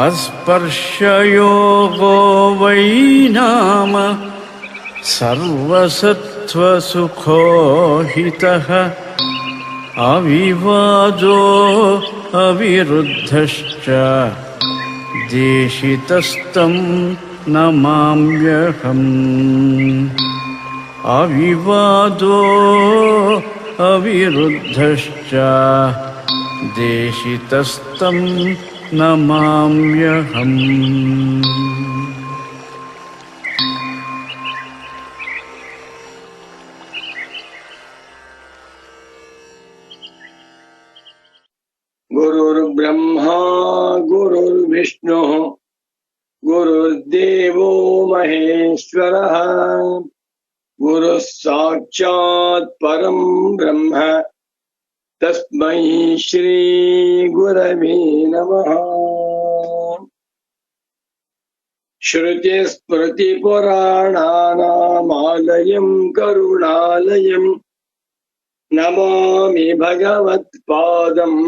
अस्पर्शयोगो वै नाम सर्वसत्त्वसुखो हितः अविवादो अविरुद्धश्च देशितस्तं नमाम्यहम्। अविवादो अविरुद्धश्च देशितस्तं नमाम्यहम्। गुरुर्ब्रह्मा गुरुर्विष्णुः गुरुर्देवो महेश्वरः गुरुः साक्षात् परं ब्रह्म तस्मै श्री गुरवे नमः। श्रुतिस्मृतिपुराणानामालयं करुणालयं नमामि भगवत्पादम्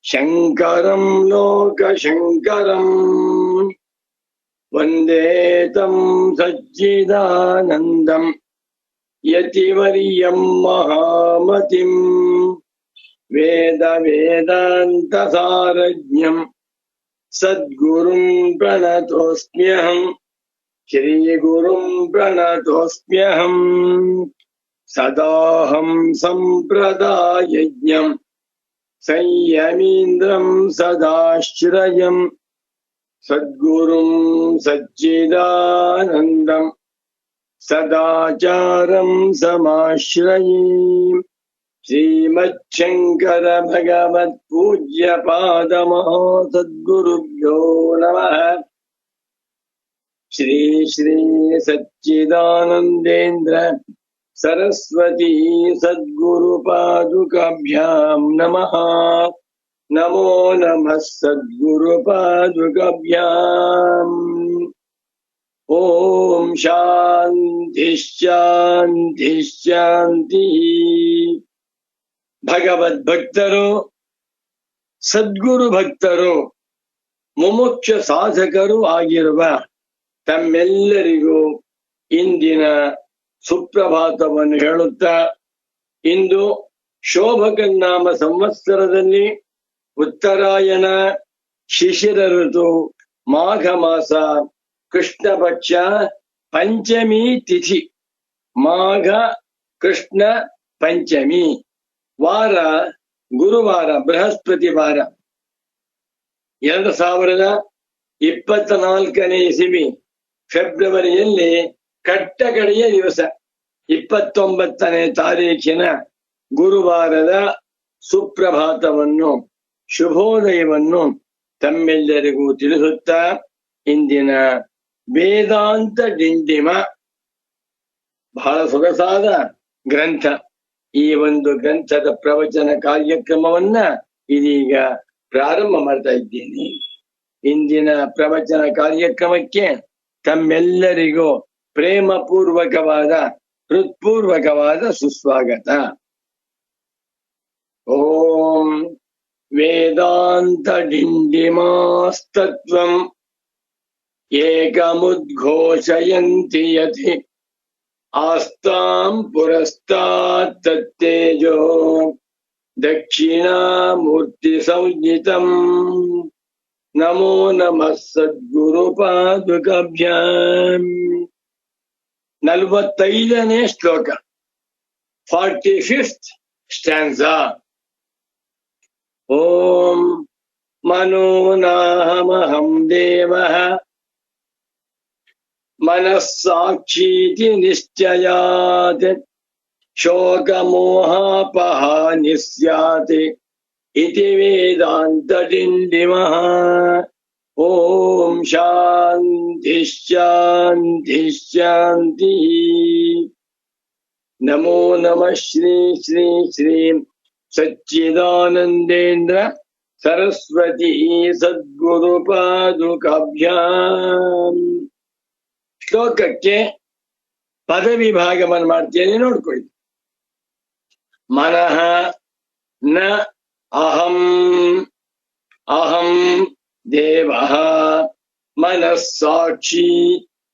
शङ्करं लोकशङ्करम्। वन्दे तं सच्चिदानन्दं यतिवर्यं महामतिं वेदान्तसारज्ञं सद्गुरुं प्रणतोऽस्म्यहम्। श्रीगुरुं प्रणतोऽस्म्यहम्। सदाहं सम्प्रदायज्ञं संयमीन्द्रं सदाश्रयम् सद्गुरुं सच्चिदानन्दं सदाचारं समाश्रये। श्रीमच्छङ्कर भगवत्पूज्यपादमः सद्गुरुभ्यो नमः। श्री श्री सच्चिदानन्देन्द्र सरस्वती सद्गुरुपादुकाभ्यां नमः। नमो नमः सद्गुरुपादुकाभ्याम्। ॐ शान्ति शान्ति शान्तिः। ಭಗವದ್ಭಕ್ತರು, ಸದ್ಗುರು ಭಕ್ತರು, ಮುಮುಕ್ಷ ಸಾಧಕರು ಆಗಿರುವ ತಮ್ಮೆಲ್ಲರಿಗೂ ಇಂದಿನ ಸುಪ್ರಭಾತವನ್ನು ಹೇಳುತ್ತಾ, ಇಂದು ಶೋಭಕನಾಮ ಸಂವತ್ಸರದಲ್ಲಿ ಉತ್ತರಾಯಣ ಶಿಶಿರ ಋತು ಮಾಘ ಮಾಸ ಕೃಷ್ಣ ಪಕ್ಷ ಪಂಚಮಿ ತಿಥಿ. ಮಾಘ ಕೃಷ್ಣ ಪಂಚಮಿ ವಾರ ಗುರುವಾರ, ಬೃಹಸ್ಪತಿ ವಾರ. 2024 ಇಸವಿ ಫೆಬ್ರವರಿಯಲ್ಲಿ ಕಟ್ಟಕಡೆಯ ದಿವಸ 29ನೇ ತಾರೀಖಿನ ಗುರುವಾರದ ಸುಪ್ರಭಾತವನ್ನು, ಶುಭೋದಯವನ್ನು ತಮ್ಮೆಲ್ಲರಿಗೂ ತಿಳಿಸುತ್ತಾ, ಇಂದಿನ ವೇದಾಂತ ಡಿಂಡಿಮ ಬಹಳ ಸೊಗಸಾದ ಗ್ರಂಥ. ಈ ಒಂದು ಗ್ರಂಥದ ಪ್ರವಚನ ಕಾರ್ಯಕ್ರಮವನ್ನ ಇದೀಗ ಪ್ರಾರಂಭ ಮಾಡ್ತಾ ಇದ್ದೀನಿ. ಇಂದಿನ ಪ್ರವಚನ ಕಾರ್ಯಕ್ರಮಕ್ಕೆ ತಮ್ಮೆಲ್ಲರಿಗೂ ಪ್ರೇಮ ಪೂರ್ವಕವಾದ, ಹೃತ್ಪೂರ್ವಕವಾದ ಸುಸ್ವಾಗತ. ಓಂ ವೇದಾಂತ ಡಿಂಡಿಮಾಸ್ತತ್ವಂ ಏಕಮುದ್ಘೋಷಯಂತಿ ಯತಿ ಆಸ್ತಾಂ ಪುರಸ್ತಾತ್ ತತ್ತೇಜೋ ದಕ್ಷಿಣಾಮೂರ್ತಿ ಸಂಜ್ಞಿತಂ. ನಮೋ ನಮಃ ಸದ್ಗುರು ಪಾದುಕಾಭ್ಯಾಂ. 45ನೇ ಶ್ಲೋಕ, 45th ಸ್ಟ್ಯಾನ್ಸಾ. ಓಂ ಮನೋ ನಾಹಮಹಂ ದೇವಃ ಮನಸ್ಸಾಕ್ಷೀತಿ ನಿಶ್ಚಯಾತ್ ಶೋಕಮೋಹಾಪಹಾನಿ ಸ್ಯಾತ್ ಇತಿ ವೇದಾಂತ ಡಿಂಡಿಮಃ. ಓಂ ಶಾಂತಿ ಶಾಂತಿ ಶಾಂತಿ. ನಮೋ ನಮಃ ಶ್ರೀ ಶ್ರೀ ಶ್ರೀ ಸಚ್ಚಿದಾನಂದೇಂದ್ರ ಸರಸ್ವತಿ ಸದ್ಗುರು ಪಾದುಕಾಭ್ಯಾಂ. ಶ್ಲೋಕಕ್ಕೆ ಪದವಿಭಾಗವನ್ನು ಮಾಡ್ತೇನೆ, ನೋಡ್ಕೊಳ್ಳಿ. ಮನಃ ನ ಅಹಂ, ಅಹಂ ದೇವಃ ಮನಸ್ಸಾಕ್ಷಿ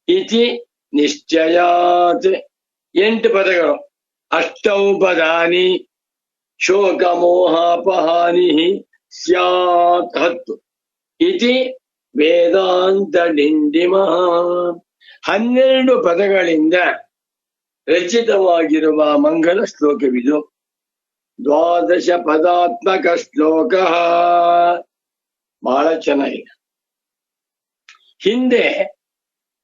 ಇತಿ ನಿಶ್ಚಯಾತ್. 8 ಪದಗಳು. ಅಷ್ಟೌ ಪದಾನಿ ಶೋಕಮೋಹಾಪಹಾನಿ ಸ್ಯಾತ್ 10 ಇತಿ ವೇದಾಂತ ಡಿಂಡಿಮಃ. 12 ಪದಗಳಿಂದ ರಚಿತವಾಗಿರುವ ಮಂಗಲ ಶ್ಲೋಕವಿದು. 12 ಪದಾತ್ಮಕ ಶ್ಲೋಕ. ಬಹಳ ಚೆನ್ನಾಗಿದೆ. ಹಿಂದೆ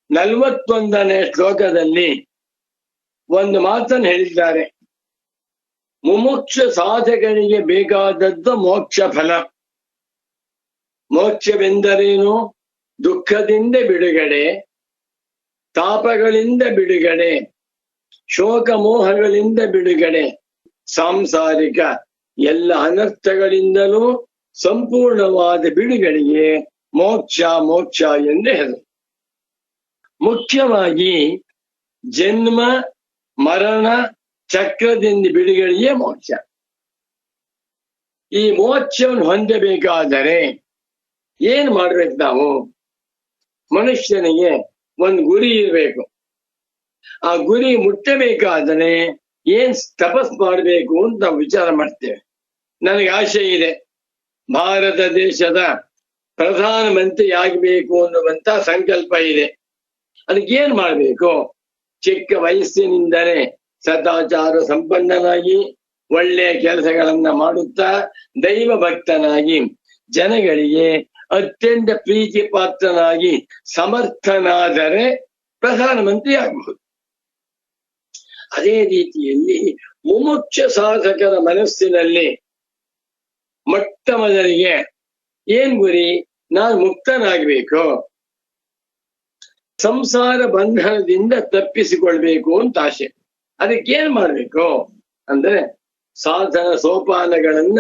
41ನೇ ಶ್ಲೋಕದಲ್ಲಿ ಒಂದು ಮಾತನ್ನು ಹೇಳಿದ್ದಾರೆ. ಮುಮುಕ್ಷ ಸಾಧಕನಿಗೆ ಬೇಕಾದದ್ದು ಮೋಕ್ಷ ಫಲ. ಮೋಕ್ಷವೆಂದರೇನು? ದುಃಖದಿಂದ ಬಿಡುಗಡೆ, ತಾಪಗಳಿಂದ ಬಿಡುಗಡೆ, ಶೋಕ ಮೋಹಗಳಿಂದ ಬಿಡುಗಡೆ, ಸಾಂಸಾರಿಕ ಎಲ್ಲ ಅನರ್ಥಗಳಿಂದಲೂ ಸಂಪೂರ್ಣವಾದ ಬಿಡುಗಡೆಗೆ ಮೋಕ್ಷ ಮೋಕ್ಷ ಎಂದು ಹೆಸರು. ಮುಖ್ಯವಾಗಿ ಜನ್ಮ ಮರಣ ಚಕ್ರದಿಂದ ಬಿಡುಗಡೆಯೇ ಮೋಕ್ಷ. ಈ ಮೋಕ್ಷವನ್ನು ಹೊಂದಬೇಕಾದರೆ ಏನ್ ಮಾಡ್ಬೇಕು? ನಾವು ಮನುಷ್ಯನಿಗೆ ಒಂದು ಗುರಿ ಇರಬೇಕು. ಆ ಗುರಿ ಮುಟ್ಟಬೇಕಾದರೆ ಏನ್ ತಪಸ್ ಮಾಡಬೇಕು ಅಂತ ನಾವು ವಿಚಾರ ಮಾಡ್ತೇವೆ. ನನಗೆ ಆಸೆ ಇದೆ, ಭಾರತ ದೇಶದ ಪ್ರಧಾನಮಂತ್ರಿ ಆಗಬೇಕು ಅನ್ನುವಂತ ಸಂಕಲ್ಪ ಇದೆ. ಅದಕ್ಕೇನ್ ಮಾಡ್ಬೇಕು? ಚಿಕ್ಕ ವಯಸ್ಸಿನಿಂದಲೇ ಸದಾಚಾರ ಸಂಪನ್ನನಾಗಿ ಒಳ್ಳೆಯ ಕೆಲಸಗಳನ್ನ ಮಾಡುತ್ತಾ ದೈವ ಭಕ್ತನಾಗಿ ಜನಗಳಿಗೆ ಅತ್ಯಂತ ಪ್ರೀತಿ ಪಾತ್ರನಾಗಿ ಸಮರ್ಥನಾದರೆ ಪ್ರಧಾನಮಂತ್ರಿ ಆಗಬಹುದು. ಅದೇ ರೀತಿಯಲ್ಲಿ ಮುಮುಕ್ಷ ಸಾಧಕರ ಮನಸ್ಸಿನಲ್ಲಿ ಮೊಟ್ಟ ಮೊದಲಿಗೆ ಏನ್ ಗುರಿ? ನಾನು ಮುಕ್ತನಾಗಬೇಕು, ಸಂಸಾರ ಬಂಧನದಿಂದ ತಪ್ಪಿಸಿಕೊಳ್ಬೇಕು ಅಂತ ಆಸೆ. ಅದಕ್ಕೇನ್ ಮಾಡ್ಬೇಕು ಅಂದ್ರೆ ಸಾಧನ ಸೋಪಾನಗಳನ್ನ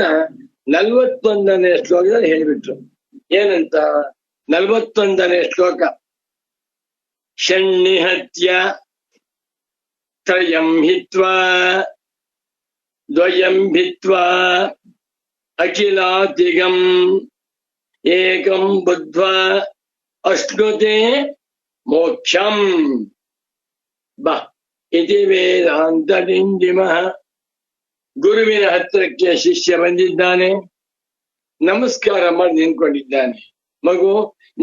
41ನೇ ಶ್ಲೋಕದಲ್ಲಿ ಹೇಳಿಬಿಟ್ರು. ಏನಂತ? 41ನೇ ಶ್ಲೋಕ. ಷಣ್ಣಿಹತ್ಯ ತ್ರಯಂ ಹಿತ್ವಾ ದ್ವಯಂ ಭಿತ್ವಾ ಅಖಿಲಾತಿಗಂ ಏಕಂ ಬುದ್ಧ್ವಾ ಅಶ್ನುತೆ ಮೋಕ್ಷಂ ಬಾ ಇತಿ ವೇದಾಂತ ಡಿಂಡಿಮಃ. ಗುರುವಿನ ಹತ್ತಿರಕ್ಕೆ ಶಿಷ್ಯ ಬಂದಿದ್ದಾನೆ, ನಮಸ್ಕಾರ ಮಾಡಿ ನಿಂತ್ಕೊಂಡಿದ್ದಾನೆ. ಮಗು,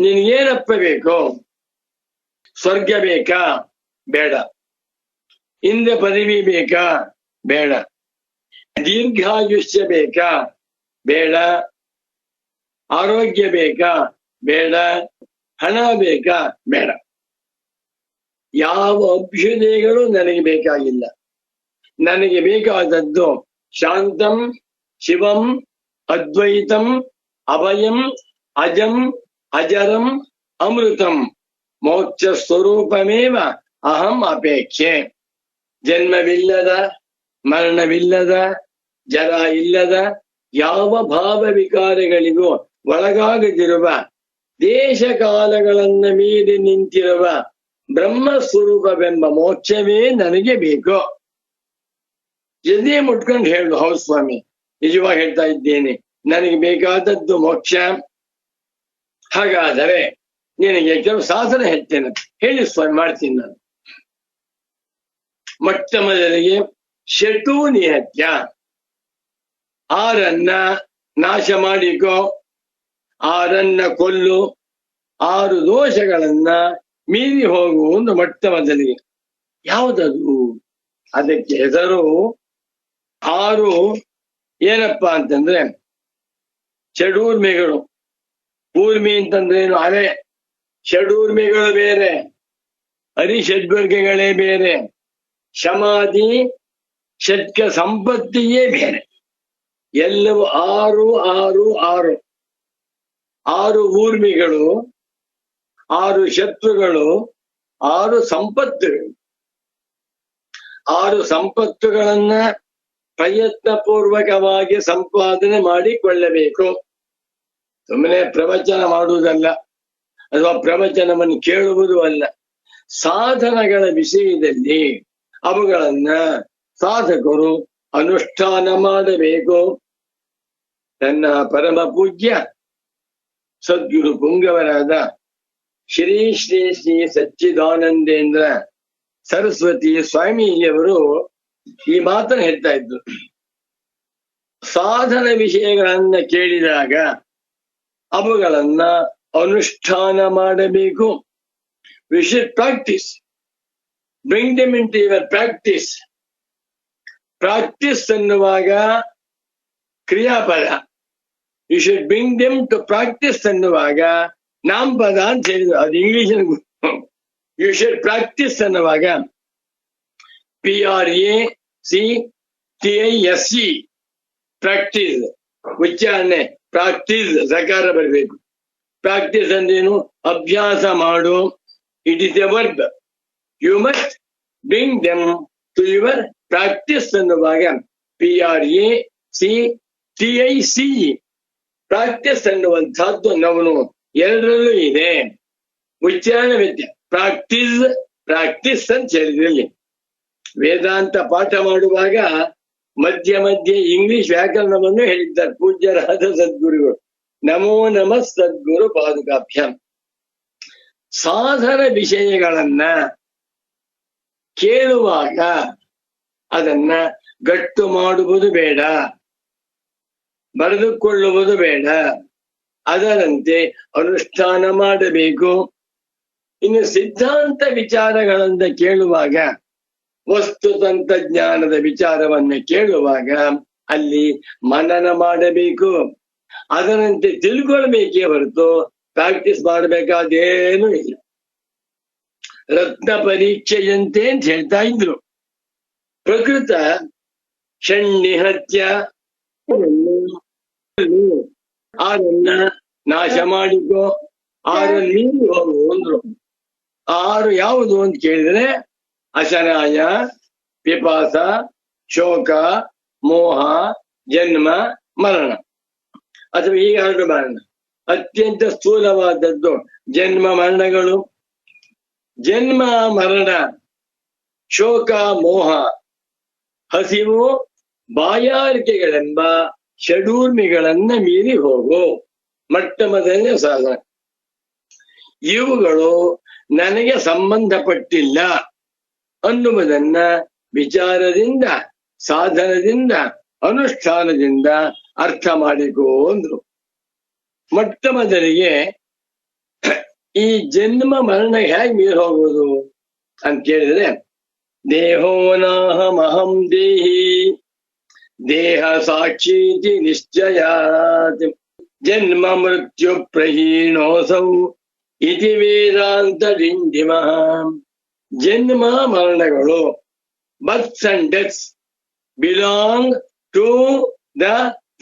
ನಿನ್ಗೇನಪ್ಪ ಬೇಕು? ಸ್ವರ್ಗ ಬೇಕಾ? ಬೇಡ. ಇಂದ್ರ ಪದವಿ ಬೇಕಾ? ಬೇಡ. ದೀರ್ಘಾಯುಷ್ಯ ಬೇಕಾ? ಬೇಡ. ಆರೋಗ್ಯ ಬೇಕಾ? ಬೇಡ. ಹಣ ಬೇಕಾ? ಬೇಡ. ಯಾವ ಅಭ್ಯುದಯಗಳು ನನಗೆ ಬೇಕಾಗಿಲ್ಲ. ನನಗೆ ಬೇಕಾದದ್ದು ಶಾಂತಂ ಶಿವಂ ಅದ್ವೈತಂ ಅಭಯಂ ಅಜಂ ಅಜರಂ ಅಮೃತಂ ಮೋಕ್ಷ ಸ್ವರೂಪಮೇವ ಅಹಂ ಅಪೇಕ್ಷೆ. ಜನ್ಮವಿಲ್ಲದ, ಮರಣವಿಲ್ಲದ, ಜರ ಇಲ್ಲದ, ಯಾವ ಭಾವ ವಿಕಾರಗಳಿಗೂ ಒಳಗಾಗದಿರುವ, ದೇಶ ಕಾಲಗಳನ್ನ ಮೀರಿ ನಿಂತಿರುವ ಬ್ರಹ್ಮ ಸ್ವರೂಪವೆಂಬ ಮೋಕ್ಷವೇ ನನಗೆ ಬೇಕು. ಎದೆ ಮುಟ್ಕೊಂಡು ಹೇಳು, ಹೌದು ಸ್ವಾಮಿ, ನಿಜವಾಗಿ ಹೇಳ್ತಾ ಇದ್ದೇನೆ, ನನಗೆ ಬೇಕಾದದ್ದು ಮೋಕ್ಷ. ಹಾಗಾದರೆ ನಿನಗೆ ಕೆಲವು ಸಾಧನ ಹೇಳ್ತೇನೆ, ಹೇಳಿ ಸ್ವಾಮಿ, ಮಾಡ್ತೀನಿ ನಾನು. ಮೊಟ್ಟ ಮೊದಲಿಗೆ ಶಟು ನಿಹತ್ಯ, 6 ನಾಶ ಮಾಡಿಕೋ, 6 ಕೊಲ್ಲು, 6 ದೋಷಗಳನ್ನ ಮೀರಿ ಹೋಗು ಒಂದು ಮೊಟ್ಟ ಮೊದಲಿಗೆ. ಯಾವುದದು? ಅದಕ್ಕೆ ಹೆಸರು 6 ಏನಪ್ಪಾ ಅಂತಂದ್ರೆ ಷಡೂರ್ಮಿಗಳು. ಊರ್ಮಿ ಅಂತಂದ್ರೇನು? ಅರೆ, ಷಡೂರ್ಮಿಗಳು ಬೇರೆ, ಹರಿಷಡ್ವರ್ಗಗಳೇ ಬೇರೆ, ಶಮಾಧಿ ಷಟ್ಕ ಸಂಪತ್ತಿಯೇ ಬೇರೆ. ಎಲ್ಲವೂ 6 6 6. 6 ಊರ್ಮಿಗಳು, 6 ಶತ್ರುಗಳು, 6 ಸಂಪತ್ತುಗಳು. 6 ಸಂಪತ್ತುಗಳನ್ನ ಪ್ರಯತ್ನ ಪೂರ್ವಕವಾಗಿ ಸಂಪಾದನೆ ಮಾಡಿಕೊಳ್ಳಬೇಕು. ಸುಮ್ಮನೆ ಪ್ರವಚನ ಮಾಡುವುದಲ್ಲ, ಅಥವಾ ಪ್ರವಚನವನ್ನು ಕೇಳುವುದು ಅಲ್ಲ. ಸಾಧನಗಳ ವಿಷಯದಲ್ಲಿ ಅವುಗಳನ್ನ ಸಾಧಕರು ಅನುಷ್ಠಾನ ಮಾಡಬೇಕು. ನನ್ನ ಪರಮ ಪೂಜ್ಯ ಸದ್ಗುರು ಪುಂಗವರಾದ ಶ್ರೀ ಶ್ರೀ ಶ್ರೀ ಸಚ್ಚಿದಾನಂದೇಂದ್ರ ಸರಸ್ವತಿ ಸ್ವಾಮೀಜಿಯವರು ಈ ಮಾತನ್ನು ಹೇಳ್ತಾ ಇದ್ರು. ಸಾಧನ ವಿಷಯಗಳನ್ನ ಕೇಳಿದಾಗ ಅವುಗಳನ್ನ ಅನುಷ್ಠಾನ ಮಾಡಬೇಕು. We should practise, bring them into your practice. Practise ಅನ್ನುವಾಗ ಕ್ರಿಯಾಪದ, you should bring them to practice ಅನ್ನುವಾಗ ನಾಮಪದ ಅಂತ ಹೇಳಿದ್ರು. ಅದು ಇಂಗ್ಲಿಷ್. ಯು ಶುಡ್ ಪ್ರಾಕ್ಟೀಸ್ ಅನ್ನುವಾಗ PRACTISE ಪ್ರಾಕ್ಟೀಸ್ ಉಚ್ಚಾರಣೆ, ಪ್ರಾಕ್ಟೀಸ್ ಸಕಾರ ಬರಬೇಕು. ಪ್ರಾಕ್ಟೀಸ್ ಅಂದ್ರೇನು? ಅಭ್ಯಾಸ ಮಾಡು. It is a verb. You must bring them to your practice ಅನ್ನುವಾಗ PRACTISE ಪ್ರಾಕ್ಟೀಸ್ ಅನ್ನುವಂಥದ್ದು ನಾವು ಎರಡರಲ್ಲೂ ಇದೆ. ಉಚ್ಚಾರಣೆ ವ್ಯತ್ಯಾಸ. ಪ್ರಾಕ್ಟೀಸ್ ಅಂತ ಹೇಳಿದ್ರಲ್ಲಿ ವೇದಾಂತ ಪಾಠ ಮಾಡುವಾಗ ಮಧ್ಯ ಮಧ್ಯೆ ಇಂಗ್ಲಿಷ್ ವ್ಯಾಕರಣವನ್ನು ಹೇಳಿದ್ದಾರೆ ಪೂಜ್ಯರಾದ ಸದ್ಗುರುಗಳು. ನಮೋ ನಮಃ ಸದ್ಗುರು ಪಾದುಕಾಭ್ಯಾಂ. ಸಾಧನ ವಿಷಯಗಳನ್ನ ಕೇಳುವಾಗ ಅದನ್ನ ಗಟ್ಟು ಮಾಡುವುದು ಬೇಡ, ಬರೆದುಕೊಳ್ಳುವುದು ಬೇಡ, ಅದರಂತೆ ಅನುಷ್ಠಾನ ಮಾಡಬೇಕು. ಇನ್ನು ಸಿದ್ಧಾಂತ ವಿಚಾರಗಳನ್ನ ಕೇಳುವಾಗ, ವಸ್ತು ತಂತ್ರಜ್ಞಾನದ ವಿಚಾರವನ್ನ ಕೇಳುವಾಗ ಅಲ್ಲಿ ಮನನ ಮಾಡಬೇಕು. ಅದರಂತೆ ತಿಳ್ಕೊಳ್ಬೇಕೇ ಹೊರತು ಪ್ರಾಕ್ಟೀಸ್ ಮಾಡಬೇಕಾದೇನೂ ಇಲ್ಲ. ರತ್ನ ಪರೀಕ್ಷೆಯಂತೆ ಅಂತ ಹೇಳ್ತಾ ಇದ್ರು. ಪ್ರಕೃತ ಷಣ್ಣಿಹತ್ಯ, ಆರನ್ನ ನಾಶ ಮಾಡಿಕೋ, ಆರಲ್ಲಿ ನೀರು ಹೋಗು ಅಂದ್ರು. ಆರು ಯಾವುದು ಅಂತ ಕೇಳಿದ್ರೆ ಅಶನಾಯ, ಪಿಪಾಸ, ಶೋಕ, ಮೋಹ, ಜನ್ಮ, ಮರಣ. ಅಥವಾ ಈಗ ಹರಡು ಮರಣ ಅತ್ಯಂತ ಸ್ಥೂಲವಾದದ್ದು ಜನ್ಮ ಮರಣಗಳು. ಜನ್ಮ ಮರಣ, ಶೋಕ, ಮೋಹ, ಹಸಿವು, ಬಾಯಾರಿಕೆಗಳೆಂಬ ಷಡೂರ್ಮಿಗಳನ್ನ ಮೀರಿ ಹೋಗು. ಮೊಟ್ಟ ಮೊದಲನೇ ಸಾಧನ. ಇವುಗಳು ನನಗೆ ಸಂಬಂಧಪಟ್ಟಿಲ್ಲ ಅನ್ನುವುದನ್ನ ವಿಚಾರದಿಂದ, ಸಾಧನದಿಂದ, ಅನುಷ್ಠಾನದಿಂದ ಅರ್ಥ ಮಾಡಿಕೋ ಅಂದ್ರು. ಮೊಟ್ಟ ಮೊದಲಿಗೆ ಈ ಜನ್ಮ ಮರಣ ಹೇಗೆ ಮೀರಿ ಹೋಗುವುದು ಅಂತ ಕೇಳಿದ್ರೆ, ದೇಹೋನಾಹಮಹಂ ದೇಹಿ ದೇಹ ಸಾಕ್ಷೀತಿ ನಿಶ್ಚಯಾತ್ ಜನ್ಮ ಮೃತ್ಯು ಪ್ರಹೀಣೋಸೌ ಇತಿ ವೇದಾಂತ ಡಿಂಡಿಮಃ. ಜನ್ಮ ಮರಣಗಳು, births and deaths, belong to the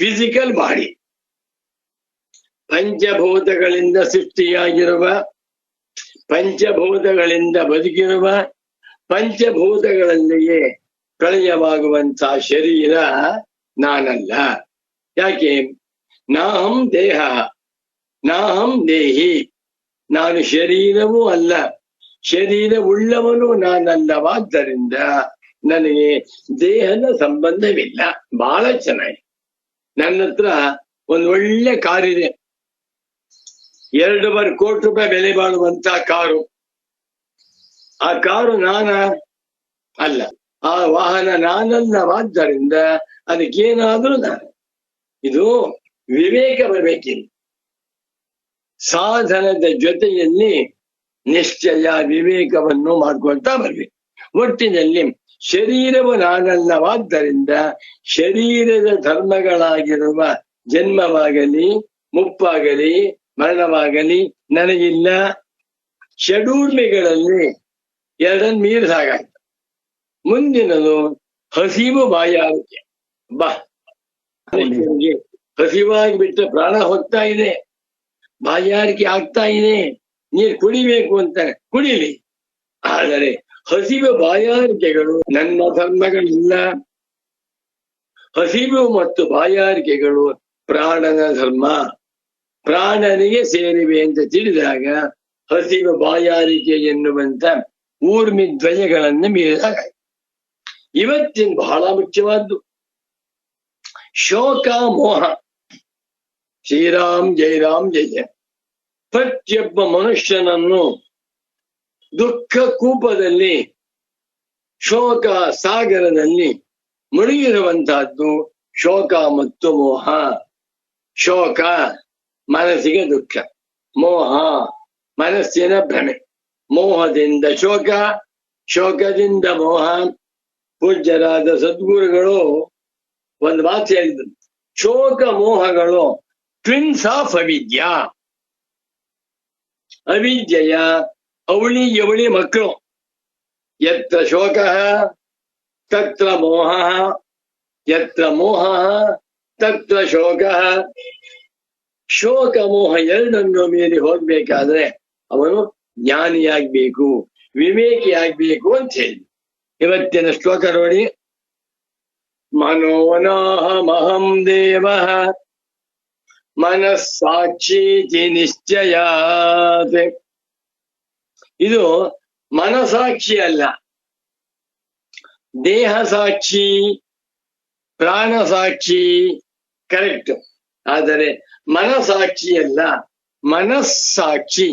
physical body. ಪಂಚಭೂತಗಳಿಂದ ಸೃಷ್ಟಿಯಾಗಿರುವ, ಪಂಚಭೂತಗಳಿಂದ ಬದುಕಿರುವ, ಪಂಚಭೂತಗಳಲ್ಲಿಯೇ ಪ್ರಳಯವಾಗುವಂತಹ ಶರೀರ ನಾನಲ್ಲ. ಯಾಕೆ? ನಾಹಂ ದೇಹ, ನಾಹಂ ದೇಹಿ. ನಾನು ಶರೀರವೂ ಅಲ್ಲ, ಶರೀರವುಳ್ಳವನು ನಾನಲ್ಲವಾದ್ದರಿಂದ ನನಗೆ ದೇಹದ ಸಂಬಂಧವಿಲ್ಲ. ಬಹಳ ಚೆನ್ನಾಗಿ. ನನ್ನ ಹತ್ರ ಒಂದು ಒಳ್ಳೆ ಕಾರಿದೆ, 2.5 ಕೋಟಿ ರೂಪಾಯಿ ಬೆಲೆ ಬಾಳುವಂತ ಕಾರು. ಆ ಕಾರು ನಾನ ಅಲ್ಲ, ಆ ವಾಹನ ನಾನಲ್ಲವಾದ್ದರಿಂದ ಅದಕ್ಕೇನಾದ್ರೂ ನಾನು. ಇದು ವಿವೇಕ ಬರಬೇಕಿಲ್ಲ. ಸಾಧನದ ಜೊತೆಯಲ್ಲಿ ನಿಶ್ಚಯ ವಿವೇಕವನ್ನು ಮಾಡ್ಕೊಳ್ತಾ ಬರ್ಬೇಕು. ಒಟ್ಟಿನಲ್ಲಿ ಶರೀರವು ನಾನಲ್ಲವಾದ್ದರಿಂದ ಶರೀರದ ಧರ್ಮಗಳಾಗಿರುವ ಜನ್ಮವಾಗಲಿ, ಮುಪ್ಪಾಗಲಿ, ಮರಣವಾಗಲಿ ನನಗಿಲ್ಲ. ಷಡೂರ್ಮಿಗಳಲ್ಲಿ ಎರಡನ್ನು ಮೀರಿ ಸಾಗಾಯ್ತು. ಮುಂದಿನದು ಹಸಿವು, ಬಾಯಾರಿಕೆ. ಹಸಿವಾಗಿ ಬಿಟ್ಟರೆ ಪ್ರಾಣ ಹೋಗ್ತಾ ಇದೆ, ಬಾಯಾರಿಕೆ ಆಗ್ತಾ ಇದೆ, ನೀರು ಕುಡಿಬೇಕು ಅಂತ ಕುಡಿಲಿ. ಆದರೆ ಹಸಿವು ಬಾಯಾರಿಕೆಗಳು ನನ್ನ ಧರ್ಮಗಳಿಲ್ಲ. ಹಸಿವು ಮತ್ತು ಬಾಯಾರಿಕೆಗಳು ಪ್ರಾಣನ ಧರ್ಮ, ಪ್ರಾಣನಿಗೆ ಸೇರಿವೆ ಅಂತ ತಿಳಿದಾಗ ಹಸಿವು ಬಾಯಾರಿಕೆ ಎನ್ನುವಂತ ಊರ್ಮಿ ದ್ವಯಗಳನ್ನು ಮೀರಿದಾಗ. ಇವತ್ತಿನ ಬಹಳ ಮುಖ್ಯವಾದ್ದು ಶೋಕ, ಮೋಹ. ಶ್ರೀರಾಮ್ ಜೈ ರಾಮ್ ಜಯ. ಪ್ರತಿಯೊಬ್ಬ ಮನುಷ್ಯನನ್ನು ದುಃಖ ಕೂಪದಲ್ಲಿ, ಶೋಕ ಸಾಗರದಲ್ಲಿ ಮುಳುಗಿರುವಂತಹದ್ದು ಶೋಕ ಮತ್ತು ಮೋಹ. ಶೋಕ ಮನಸ್ಸಿಗೆ ದುಃಖ, ಮೋಹ ಮನಸ್ಸಿನ ಭ್ರಮೆ. ಮೋಹದಿಂದ ಶೋಕ, ಶೋಕದಿಂದ ಮೋಹ. ಪೂಜ್ಯರಾದ ಸದ್ಗುರುಗಳು ಒಂದು ಮಾತು ಹೇಳಿದ್ರು, ಶೋಕ ಮೋಹಗಳು ಟ್ವಿನ್ಸ್ ಆಫ್ ಅವಿದ್ಯಾ. ಅವಿದ್ಯೆಯ ಅವಳಿ ಯವಳಿ ಮಕ್ಕಳು. ಯತ್ರ ಶೋಕ ತತ್ರ ಮೋಹ, ಯತ್ರ ಮೋಹ ತತ್ರ ಶೋಕ. ಶೋಕ ಮೋಹ ಎರಡನ್ನು ಮೀರಿ ಹೋಗ್ಬೇಕಾದ್ರೆ ಅವನು ಜ್ಞಾನಿಯಾಗ್ಬೇಕು, ವಿವೇಕಿಯಾಗ್ಬೇಕು ಅಂತ ಹೇಳಿ. ಇವತ್ತಿನ ಶ್ಲೋಕ ನೋಡಿ, ಮನೋನಾಹಮಹಂ ದೇವಃ ಮನಸ್ಸಾಕ್ಷೀತಿ ನಿಶ್ಚಯಾತ್. ಇದು ಮನಸಾಕ್ಷಿ ಅಲ್ಲ, ದೇಹ ಸಾಕ್ಷಿ, ಪ್ರಾಣ ಸಾಕ್ಷಿ ಕರೆಕ್ಟ್. ಆದರೆ ಮನಸಾಕ್ಷಿ ಅಲ್ಲ, ಮನಸ್ಸಾಕ್ಷಿ.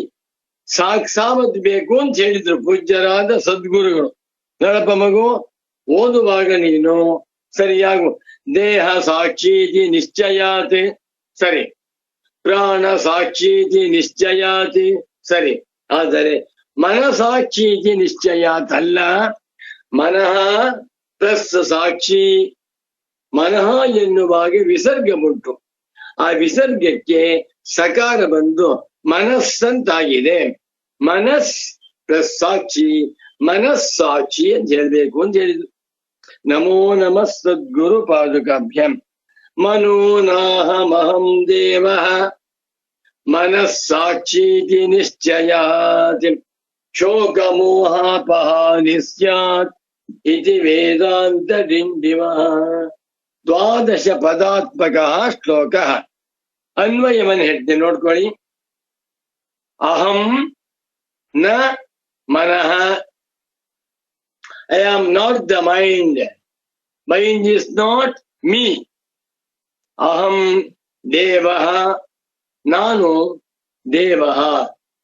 ಸಾಕ್ಷಾತ್ ಬೇಕು ಅಂತ ಹೇಳಿದ್ರು ಪೂಜ್ಯರಾದ ಸದ್ಗುರುಗಳು. ನೋಡಪ್ಪ ಮಗು, ಓದುವಾಗ ನೀನು ಸರಿಯಾಗು. ದೇಹ ಸಾಕ್ಷೀತಿ ನಿಶ್ಚಯಾತಿ ಸರಿ, ಪ್ರಾಣ ಸಾಕ್ಷೀತಿ ನಿಶ್ಚಯಾತಿ ಸರಿ. ಆದರೆ ಮನಸಾಕ್ಷೀತಿ ನಿಶ್ಚಯಾತ್ ಅಲ್ಲ. ಮನಃ ಪ್ಲಸ್ ಸಾಕ್ಷಿ. ಮನಃ ಎನ್ನುವಾಗ ವಿಸರ್ಗ ಉಂಟು. ಆ ವಿಸರ್ಗಕ್ಕೆ ಸಕಾರ ಬಂದು ಮನಸ್ಸಂತಾಗಿದೆ. ಮನಸ್ ಪ್ಲಸ್ ಸಾಕ್ಷಿ, ಮನಸ್ಸಾಕ್ಷಿ ಅಂತ ಹೇಳ್ಬೇಕು ಅಂತ ಹೇಳಿದ್ರು. ನಮೋ ನಮಃ ಸದ್ಗುರು ಪಾದುಕಾಭ್ಯಂ. ಮನೋನಾಹಮಹಂ ದೇವಃ ಮನಸ್ಸಾಕ್ಷೀತಿ ನಿಶ್ಚಯಾತ್ ಶೋಕಮೋಹಾಪಹಾನಿ ಸ್ಯಾತ್ ಇತಿ ವೇದಾಂತ ಡಿಂಡಿಮಃ. 12 ಪದಾತ್ಮಕ ಶ್ಲೋಕ. ಅನ್ವಯವನ್ನು ಹೇಳ್ತೇನೆ ನೋಡ್ಕೊಳ್ಳಿ. ಅಹಂ ನ ಮನಃ. I am not the mind. Mind is not me. ಅಹಂ ದೇವಃ, ನಾನು ದೇವಃ,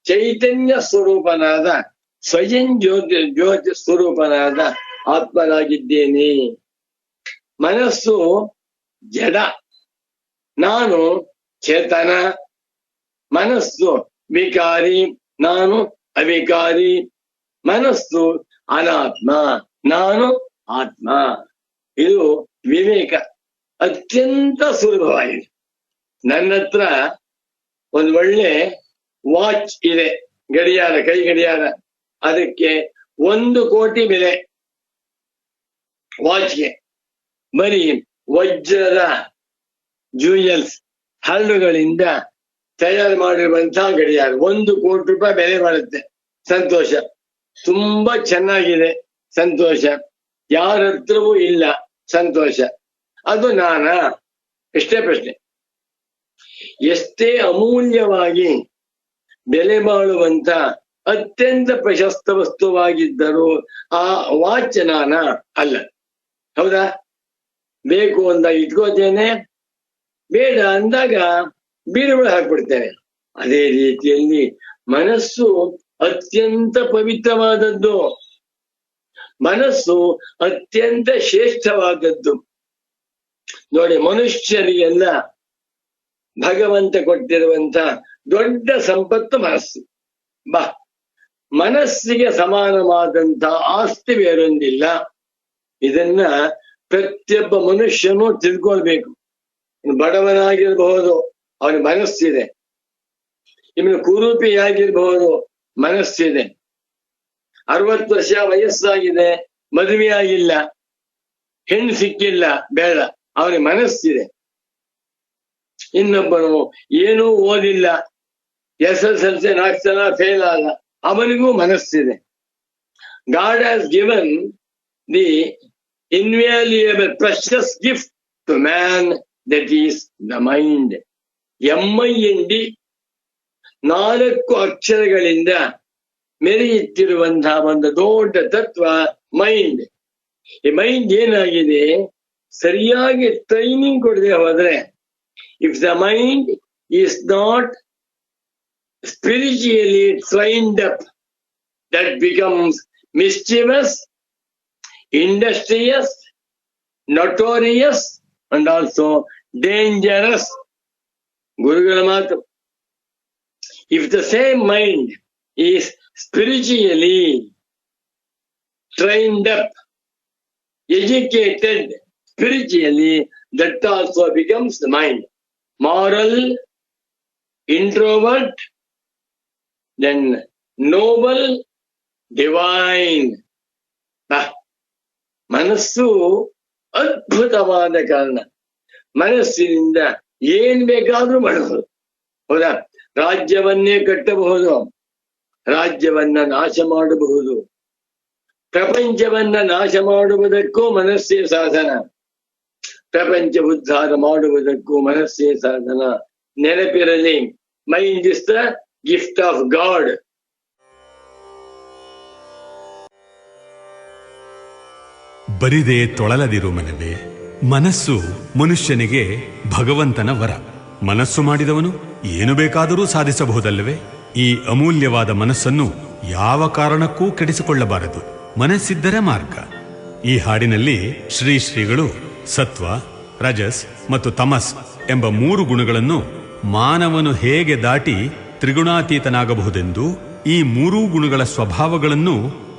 ಚೈತನ್ಯ ಸ್ವರೂಪನಾದ ಸ್ವಯಂ ಜ್ಯೋತಿ ಸ್ವರೂಪನಾದ ಆತ್ಮನಾಗಿದ್ದೇನೆ. ಮನಸ್ಸು ಜಡ, ನಾನು ಚೇತನ. ಮನಸ್ಸು ವಿಕಾರಿ, ನಾನು ಅವಿಕಾರಿ. ಮನಸ್ಸು ಅನಾತ್ಮ, ನಾನು ಆತ್ಮ. ಇದು ವಿವೇಕ ಅತ್ಯಂತ ಸುಲಭವಾಗಿದೆ. ನನ್ನ ಹತ್ರ ಒಂದು ಒಳ್ಳೆ ವಾಚ್ ಇದೆ, ಗಡಿಯಾರ, ಕೈ ಗಡಿಯಾರ. ಅದಕ್ಕೆ 1 ಕೋಟಿ ಬೆಲೆ ವಾಚ್ಗೆ. ಬರೀ ವಜ್ರದ ಜ್ಯೂಯಲ್ಸ್ ಹರಳುಗಳಿಂದ ತಯಾರು ಮಾಡಿರುವಂತಹ ಗಡಿಯಾರ 1 ಕೋಟಿ ರೂಪಾಯಿ ಬೆಲೆ ಬಾಳುತ್ತೆ. ಸಂತೋಷ, ತುಂಬಾ ಚೆನ್ನಾಗಿದೆ, ಸಂತೋಷ. ಯಾರ ಹತ್ರವೂ ಇಲ್ಲ, ಸಂತೋಷ. ಅದು ನಾನಾ? ಎಷ್ಟೇ ಪ್ರಶ್ನೆ. ಎಷ್ಟೇ ಅಮೂಲ್ಯವಾಗಿ ಬೆಲೆ ಬಾಳುವಂತ ಅತ್ಯಂತ ಪ್ರಶಸ್ತ ವಸ್ತುವಾಗಿದ್ದರೂ ಆ ವಾಚ್ ನಾನ ಅಲ್ಲ. ಹೌದಾ? ಬೇಕು ಅಂದಾಗ ಇಟ್ಕೋತೇನೆ, ಬೇಡ ಅಂದಾಗ ಬೀರುಗಳು ಹಾಕ್ಬಿಡ್ತೇನೆ. ಅದೇ ರೀತಿಯಲ್ಲಿ ಮನಸ್ಸು ಅತ್ಯಂತ ಪವಿತ್ರವಾದದ್ದು, ಮನಸ್ಸು ಅತ್ಯಂತ ಶ್ರೇಷ್ಠವಾದದ್ದು. ನೋಡಿ, ಮನುಷ್ಯರಿಗೆಲ್ಲ ಭಗವಂತ ಕೊಟ್ಟಿರುವಂತ ದೊಡ್ಡ ಸಂಪತ್ತು ಮನಸ್ಸು. ಮನಸ್ಸಿಗೆ ಸಮಾನವಾದಂತ ಆಸ್ತಿ ಬೇರೊಂದಿಲ್ಲ. ಇದನ್ನ ಪ್ರತಿಯೊಬ್ಬ ಮನುಷ್ಯನು ತಿಳ್ಕೊಳ್ಬೇಕು. ಬಡವನಾಗಿರ್ಬಹುದು, ಅವನ ಮನಸ್ಸಿದೆ. ಇವನು ಕುರೂಪಿಯಾಗಿರ್ಬಹುದು, ಮನಸ್ಸಿದೆ. 60 ವರ್ಷ ವಯಸ್ಸಾಗಿದೆ, ಮದುವೆ ಆಗಿಲ್ಲ, ಹೆಣ್ಣು ಸಿಕ್ಕಿಲ್ಲ, ಬೇಡ, ಅವನ ಮನಸ್ಸಿದೆ. ಇನ್ನೊಬ್ಬನು ಏನೂ ಓದಿಲ್ಲ, SSLC 4 ಸಲ ಫೇಲ್ ಆದ, ಅವನಿಗೂ ಮನಸ್ಸಿದೆ. God has given the invaluable precious gift to man, that is the mind. MIND 4 ಅಕ್ಷರಗಳಿಂದ ಮೆರೆಯುತ್ತಿರುವಂತಹ ಒಂದು ದೊಡ್ಡ ತತ್ವ ಮೈಂಡ್. ಈ ಮೈಂಡ್ ಏನಾಗಿದೆ, ಸರಿಯಾಗಿ ಟ್ರೈನಿಂಗ್ ಕೊಡದೆ ಹೋದ್ರೆ, if the mind is not spiritually trained up, that becomes mischievous, industrious, notorious, and also dangerous. Gurugala Mata. If the same mind is spiritually trained up, educated spiritually, that also becomes the mind. Moral, introvert, then noble, divine. ಮನಸ್ಸು ಅದ್ಭುತವಾದ ಕಾರಣ. ಮನಸ್ಸಿನಿಂದ ಏನ್ ಬೇಕಾದ್ರೂ ಮಾಡಬಹುದು. ಹೌದಾ? ರಾಜ್ಯವನ್ನೇ ಕಟ್ಟಬಹುದು, ರಾಜ್ಯವನ್ನ ನಾಶ ಮಾಡಬಹುದು, ಪ್ರಪಂಚವನ್ನ ನಾಶ ಮಾಡುವುದಕ್ಕೂ ಮನಸ್ಸೇ ಸಾಧನ, ಪ್ರಪಂಚ ಉದ್ಧಾರ ಮಾಡುವುದಕ್ಕೂ ಮನಸ್ಸೇ ಸಾಧನ. ನೆನಪಿರಲಿ, mind is the gift of God. ಬರಿದೆ ತೊಳಲದಿರು ಮನವೇ. ಮನಸ್ಸು ಮನುಷ್ಯನಿಗೆ ಭಗವಂತನ ವರ. ಮನಸ್ಸು ಮಾಡಿದವನು ಏನು ಬೇಕಾದರೂ ಸಾಧಿಸಬಹುದಲ್ಲವೇ? ಈ ಅಮೂಲ್ಯವಾದ ಮನಸ್ಸನ್ನು ಯಾವ ಕಾರಣಕ್ಕೂ ಕೆಡಿಸಿಕೊಳ್ಳಬಾರದು. ಮನಸ್ಸಿದ್ದರೆ ಮಾರ್ಗ. ಈ ಹಾಡಿನಲ್ಲಿ ಶ್ರೀಗಳು ಸತ್ವ, ರಜಸ್ ಮತ್ತು ತಮಸ್ ಎಂಬ 3 ಗುಣಗಳನ್ನು ಮಾನವನು ಹೇಗೆ ದಾಟಿ ತ್ರಿಗುಣಾತೀತನಾಗಬಹುದೆಂದು ಈ 3 ಗುಣಗಳ ಸ್ವಭಾವಗಳನ್ನು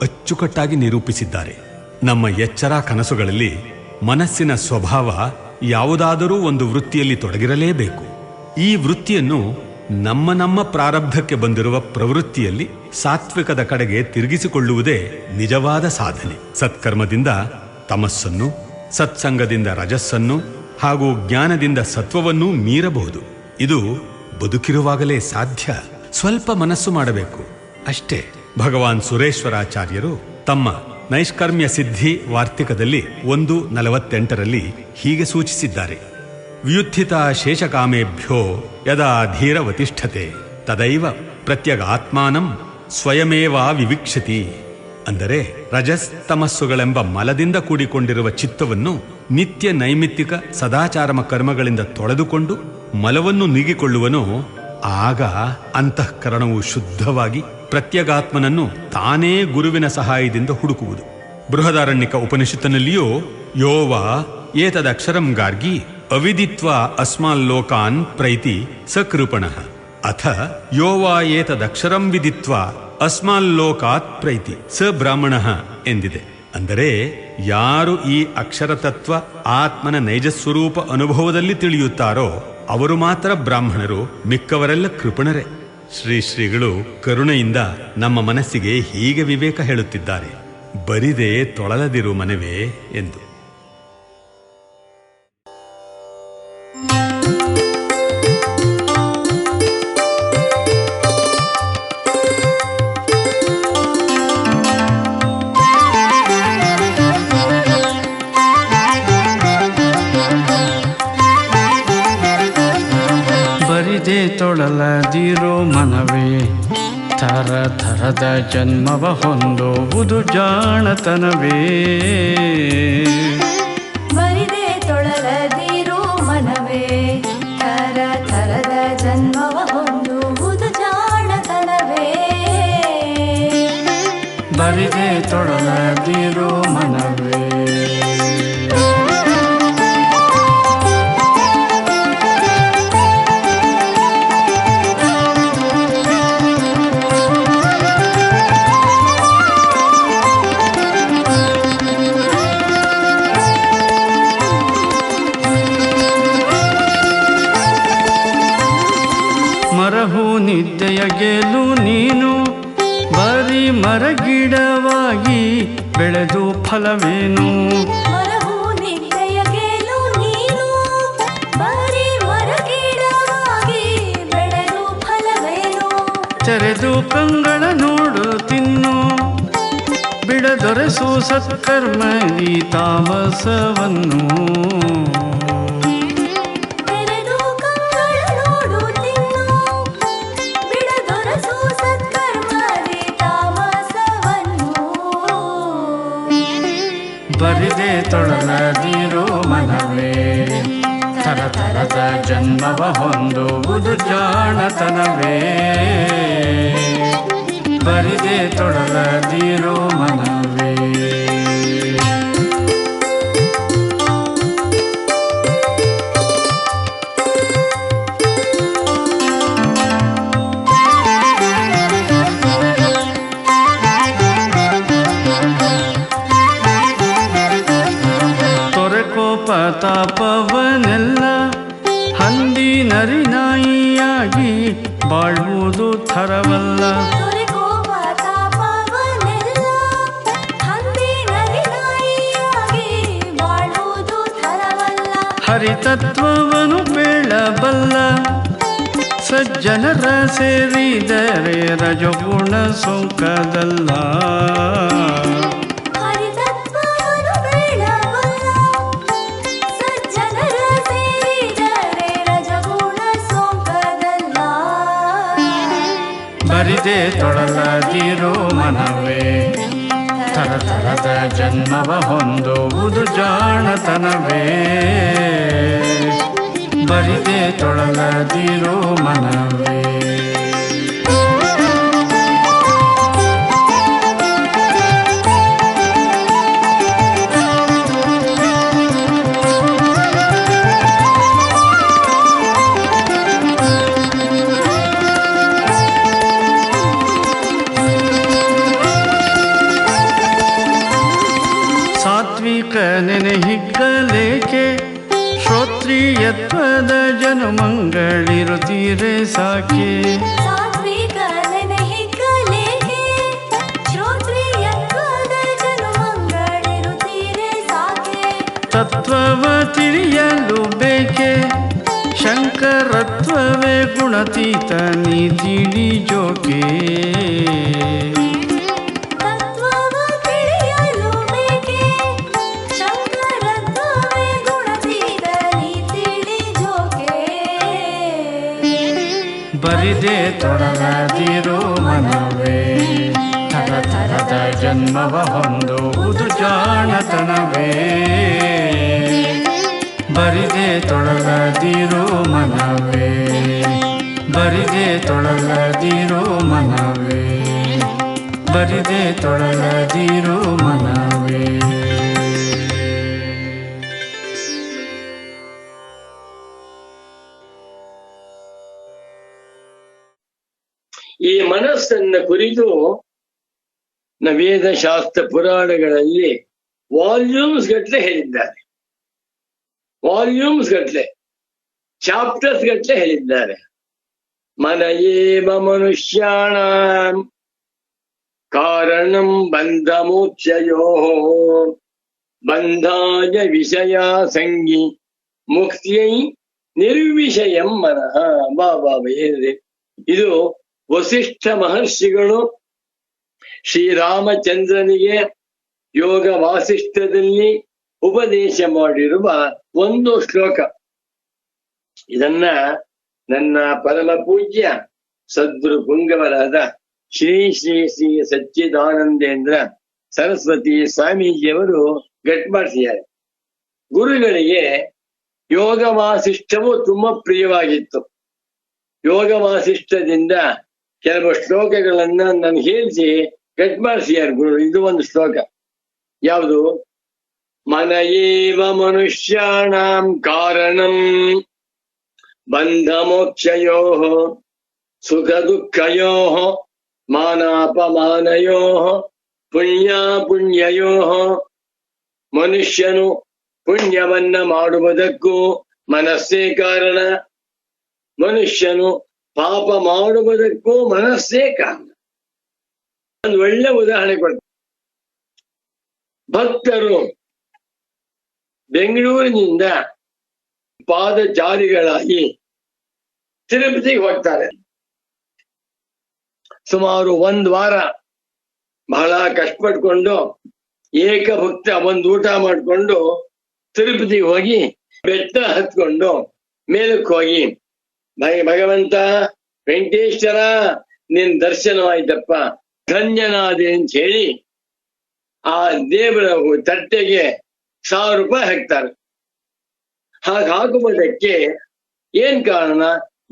ಅಚ್ಚುಕಟ್ಟಾಗಿ ನಿರೂಪಿಸಿದ್ದಾರೆ. ನಮ್ಮ ಎಚ್ಚರ ಕನಸುಗಳಲ್ಲಿ ಮನಸ್ಸಿನ ಸ್ವಭಾವ ಯಾವುದಾದರೂ ಒಂದು ವೃತ್ತಿಯಲ್ಲಿ ತೊಡಗಿರಲೇಬೇಕು. ಈ ವೃತ್ತಿಯನ್ನು ನಮ್ಮ ಪ್ರಾರಬ್ಧಕ್ಕೆ ಬಂದಿರುವ ಪ್ರವೃತ್ತಿಯಲ್ಲಿ ಸಾತ್ವಿಕದ ಕಡೆಗೆ ತಿರುಗಿಸಿಕೊಳ್ಳುವುದೇ ನಿಜವಾದ ಸಾಧನೆ. ಸತ್ಕರ್ಮದಿಂದ ತಮಸ್ಸನ್ನು, ಸತ್ಸಂಗದಿಂದ ರಜಸ್ಸನ್ನು ಹಾಗೂ ಜ್ಞಾನದಿಂದ ಸತ್ವವನ್ನೂ ಮೀರಬಹುದು. ಇದು ಬದುಕಿರುವಾಗಲೇ ಸಾಧ್ಯ. ಸ್ವಲ್ಪ ಮನಸ್ಸು ಮಾಡಬೇಕು ಅಷ್ಟೇ. ಭಗವಾನ್ ಸುರೇಶ್ವರಾಚಾರ್ಯರು ತಮ್ಮ ನೈಷ್ಕರ್ಮ್ಯ ಸಿದ್ಧಿ ವಾರ್ತಿಕದಲ್ಲಿ 1:48 ಹೀಗೆ ಸೂಚಿಸಿದ್ದಾರೆ: ವ್ಯುತ್ಥಿತ ಶೇಷಕಾಮೇಭ್ಯೋ ಯದಾ ಧೀರವತಿಷ್ಠತೆ ತದೈವ ಪ್ರತ್ಯಗಾತ್ಮಾನಂ ಸ್ವಯಮೇವ ವಿವಿಕ್ಷತಿ. ಅಂದರೆ ರಜಸ್ ತಮಸ್ಸುಗಳೆಂಬ ಮಲದಿಂದ ಕೂಡಿಕೊಂಡಿರುವ ಚಿತ್ತವನ್ನು ನಿತ್ಯ ನೈಮಿತ್ತಿಕ ಸದಾಚಾರಮ ಕರ್ಮಗಳಿಂದ ತೊಳೆದುಕೊಂಡು ಮಲವನ್ನು ನೀಗಿಕೊಳ್ಳುವನೋ ಆಗ ಅಂತಃಕರಣವು ಶುದ್ಧವಾಗಿ ಪ್ರತ್ಯಗಾತ್ಮನನ್ನು ತಾನೇ ಗುರುವಿನ ಸಹಾಯದಿಂದ ಹುಡುಕುವುದು. ಬೃಹದಾರಣ್ಯಕ ಉಪನಿಷತ್ತಿನಲ್ಲಿಯೂ ಯೋವ ಏತದಕ್ಷರಂ ಗಾರ್ಗಿ ಅವಿದಿತ್ವಾ ಅಸ್ಮಾಲ್ಲೋಕಾನ್ ಪ್ರೈತಿ ಸಕೃಪಣಃ ಅಥ ಯೋವ ಏತದಕ್ಷರಂ ವಿದಿತ್ವಾ ಅಸ್ಮಾಲ್ಲೋಕಾತ್ ಪ್ರೈತಿ ಸ ಬ್ರಾಹ್ಮಣಃ ಎಂದಿದೆ. ಅಂದರೆ ಯಾರು ಈ ಅಕ್ಷರತತ್ವ ಆತ್ಮನ ನೈಜಸ್ವರೂಪ ಅನುಭವದಲ್ಲಿ ತಿಳಿಯುತ್ತಾರೋ ಅವರು ಮಾತ್ರ ಬ್ರಾಹ್ಮಣರು, ಮಿಕ್ಕವರೆಲ್ಲ ಕೃಪಣರೇ. ಶ್ರೀಗಳು ಕರುಣೆಯಿಂದ ನಮ್ಮ ಮನಸ್ಸಿಗೆ ಹೀಗೆ ವಿವೇಕ ಹೇಳುತ್ತಿದ್ದಾರೆ: ಬರಿದೆ ತೊಳಲದಿರು ಮನವೇ ಎಂದು. ಬರಿದೆ ತೊಳಲದಿರೋ ಮನವೇ, ಥರ ಥರದ ಜನ್ಮವ ಹೊಂದುವುದು ಜಾಣತನವೇ. ಬರಿದೆ ತೊಳಲದಿರೋ ಮನವೇ, ಥರ ಥರದ ಜನ್ಮವ ಹೊಂದುವುದು ಜಾಣತನವೇ. ಬರಿದೆ ತೊಳಲದಿರೋ ಮನವೇ. ಮರಹು ನಿದ್ದೆಯ ಗೆಲು ನೀನು, ಬರೀ ಮರಗಿಡವಾಗಿ ಬೆಳೆದು ಫಲವೇನು. ಮರಹು ನಿದ್ದೆಯ ಗೆಲು ನೀನು, ಬರೀ ಮರಗಿಡವಾಗಿ ಬೆಳೆದು ಫಲವೇನು. ತೆರೆದು ಕಂಗಳ ನೋಡು ತಿನ್ನು, ಬಿಡದೊರೆಸು ಸತ್ಕರ್ಮದಿ ತಾಮಸವನ್ನು. ಬರಿದೆ ತೊಳಲದಿರೋ ಮನವೇ, ಥರ ಥರದ ಜನ್ಮವ ಹೊಂದುವುದು ಜಾಣತನವೇ. ಬರಿದೆ ತೊಡಲದಿರೋ ಮನವೇ. ತಾಪವನೆಲ್ಲ ಹಂದಿ ನರಿನಾಯಿಯಾಗಿ ಬಾಳುವುದು ಥರವಲ್ಲ. ಹರಿತತ್ವವನು ಬೇಳಬಲ್ಲ ಸಜ್ಜನರ ಸೇರಿದರೆ ರಜಗುಣ ಸೋಂಕದಲ್ಲ. ಬರಿದೆ ತೊಡಲದಿರೋ ಮನವೇ. ಥರ ಥರದ ಜನ್ಮವ ಹೊಂದುವುದು ಜಾಣತನವೇ. ಬರಿದೆ ತೊಡಲದಿರೋ ಮನವೇ. ಸಾತ್ವಿಕನೆನೆ ಹಿಗ್ಗಲೇಕೆ ಶ್ರೋತ್ರಿಯತ್ವದ ಜನುಮಂಗಳಿರುತ್ತೀರೆ ಸಾಕೆ. ತತ್ವವ ತಿಳಿಯಲು ಬೇಕೆ ಶಂಕರತ್ವವೇ ಗುಣತೀತ ನೀ ತಿಳಿ ಜೋಕೆ. ಬರಿದೆ ತೊಡಲದಿರೋ ಮನವೇ. ಥರ ಥರದ ಜನ್ಮವ ಹೊಂದುವುದು ಜಾಣತನವೇ. ಬರಿದೆ ತೊಡಲದಿರೋ ಮನವೇ. ಬರಿದೆ ತೊಡಲದಿರೋ ಮನವೇ. ಬರಿದೆ ತೊಡಲದಿರೋ ಮನವೇ. ಈ ಮನಸ್ಸನ್ನ ಕುರಿತು ವೇದಶಾಸ್ತ್ರ ಪುರಾಣಗಳಲ್ಲಿ ವಾಲ್ಯೂಮ್ಸ್ ಗಟ್ಲೆ ಹೇಳಿದ್ದಾರೆ. ವಾಲ್ಯೂಮ್ಸ್ ಗಟ್ಲೆ, ಚಾಪ್ಟರ್ಸ್ ಗಟ್ಲೆ ಹೇಳಿದ್ದಾರೆ. ಮನ ಏವ ಮನುಷ್ಯಾಣ ಕಾರಣಂ ಬಂಧ ಮೋಕ್ಷಯೋ ಬಂಧಾಯ ವಿಷಯ ಸಂಗಿ ಮುಕ್ತಿಯೈ ನಿರ್ವಿಷಯಂ ಮನಃ. ಬಾಬಾ ಏನ್ರಿ ಇದು? ವಸಿಷ್ಠ ಮಹರ್ಷಿಗಳು ಶ್ರೀರಾಮಚಂದ್ರನಿಗೆ ಯೋಗ ವಾಸಿಷ್ಠದಲ್ಲಿ ಉಪದೇಶ ಮಾಡಿರುವ ಒಂದು ಶ್ಲೋಕ. ಇದನ್ನ ನನ್ನ ಪರಮ ಪೂಜ್ಯ ಸದ್ಗುರು ಪುಂಗವರಾದ ಶ್ರೀ ಶ್ರೀ ಶ್ರೀ ಸಚ್ಚಿದಾನಂದೇಂದ್ರ ಸರಸ್ವತಿ ಸ್ವಾಮೀಜಿಯವರು ಗಟ್ ಮಾಡಿಸಿದ್ದಾರೆ. ಗುರುಗಳಿಗೆ ಯೋಗ ವಾಸಿಷ್ಠವು ತುಂಬಾ ಪ್ರಿಯವಾಗಿತ್ತು. ಯೋಗ ವಾಸಿಷ್ಠದಿಂದ ಕೆಲವು ಶ್ಲೋಕಗಳನ್ನ ನಾನು ಹೇಳಿಸಿ ಕಟ್ ಮಾಡಿಸಿಯಾರ ಗುರು. ಇದು ಒಂದು ಶ್ಲೋಕ. ಯಾವುದು? ಮನ ಏವ ಮನುಷ್ಯಾಣಾಂ ಕಾರಣಂ ಬಂಧ ಮೋಕ್ಷಯೋ ಸುಖ ದುಃಖಯೋ ಮಾನಾಪಮಾನಯೋ ಪುಣ್ಯ ಪುಣ್ಯಯೋ. ಮನುಷ್ಯನು ಪುಣ್ಯವನ್ನ ಮಾಡುವುದಕ್ಕೂ ಮನಸ್ಸೇ ಕಾರಣ, ಮನುಷ್ಯನು ಪಾಪ ಮಾಡುವುದಕ್ಕೂ ಮನಸ್ಸೇ ಕಾರಣ. ಒಂದು ಒಳ್ಳೆ ಉದಾಹರಣೆ ಕೊಡ್ತಾರೆ. ಭಕ್ತರು ಬೆಂಗಳೂರಿನಿಂದ ಪಾದಚಾರಿಗಳಾಗಿ ತಿರುಪತಿಗೆ ಹೋಗ್ತಾರೆ. ಸುಮಾರು 1 ವಾರ ಬಹಳ ಕಷ್ಟಪಟ್ಕೊಂಡು ಏಕಭಕ್ತ ಒಂದು ಊಟ ಮಾಡಿಕೊಂಡು ತಿರುಪತಿಗೆ ಹೋಗಿ ಬೆಟ್ಟ ಹತ್ಕೊಂಡು ಮೇಲಕ್ಕೆ ಹೋಗಿ ಭಗವಂತ ವೆಂಕಟೇಶ್ವರ ನಿನ್ ದರ್ಶನವಾಯ್ತಪ್ಪ ಧನ್ಯನಾದೆ ಅಂತ ಹೇಳಿ ಆ ದೇವರ ತಟ್ಟೆಗೆ 1000 ರೂಪಾಯಿ ಹಾಕ್ತಾರೆ. ಹಾಗಾಗುವುದಕ್ಕೆ ಏನ್ ಕಾರಣ?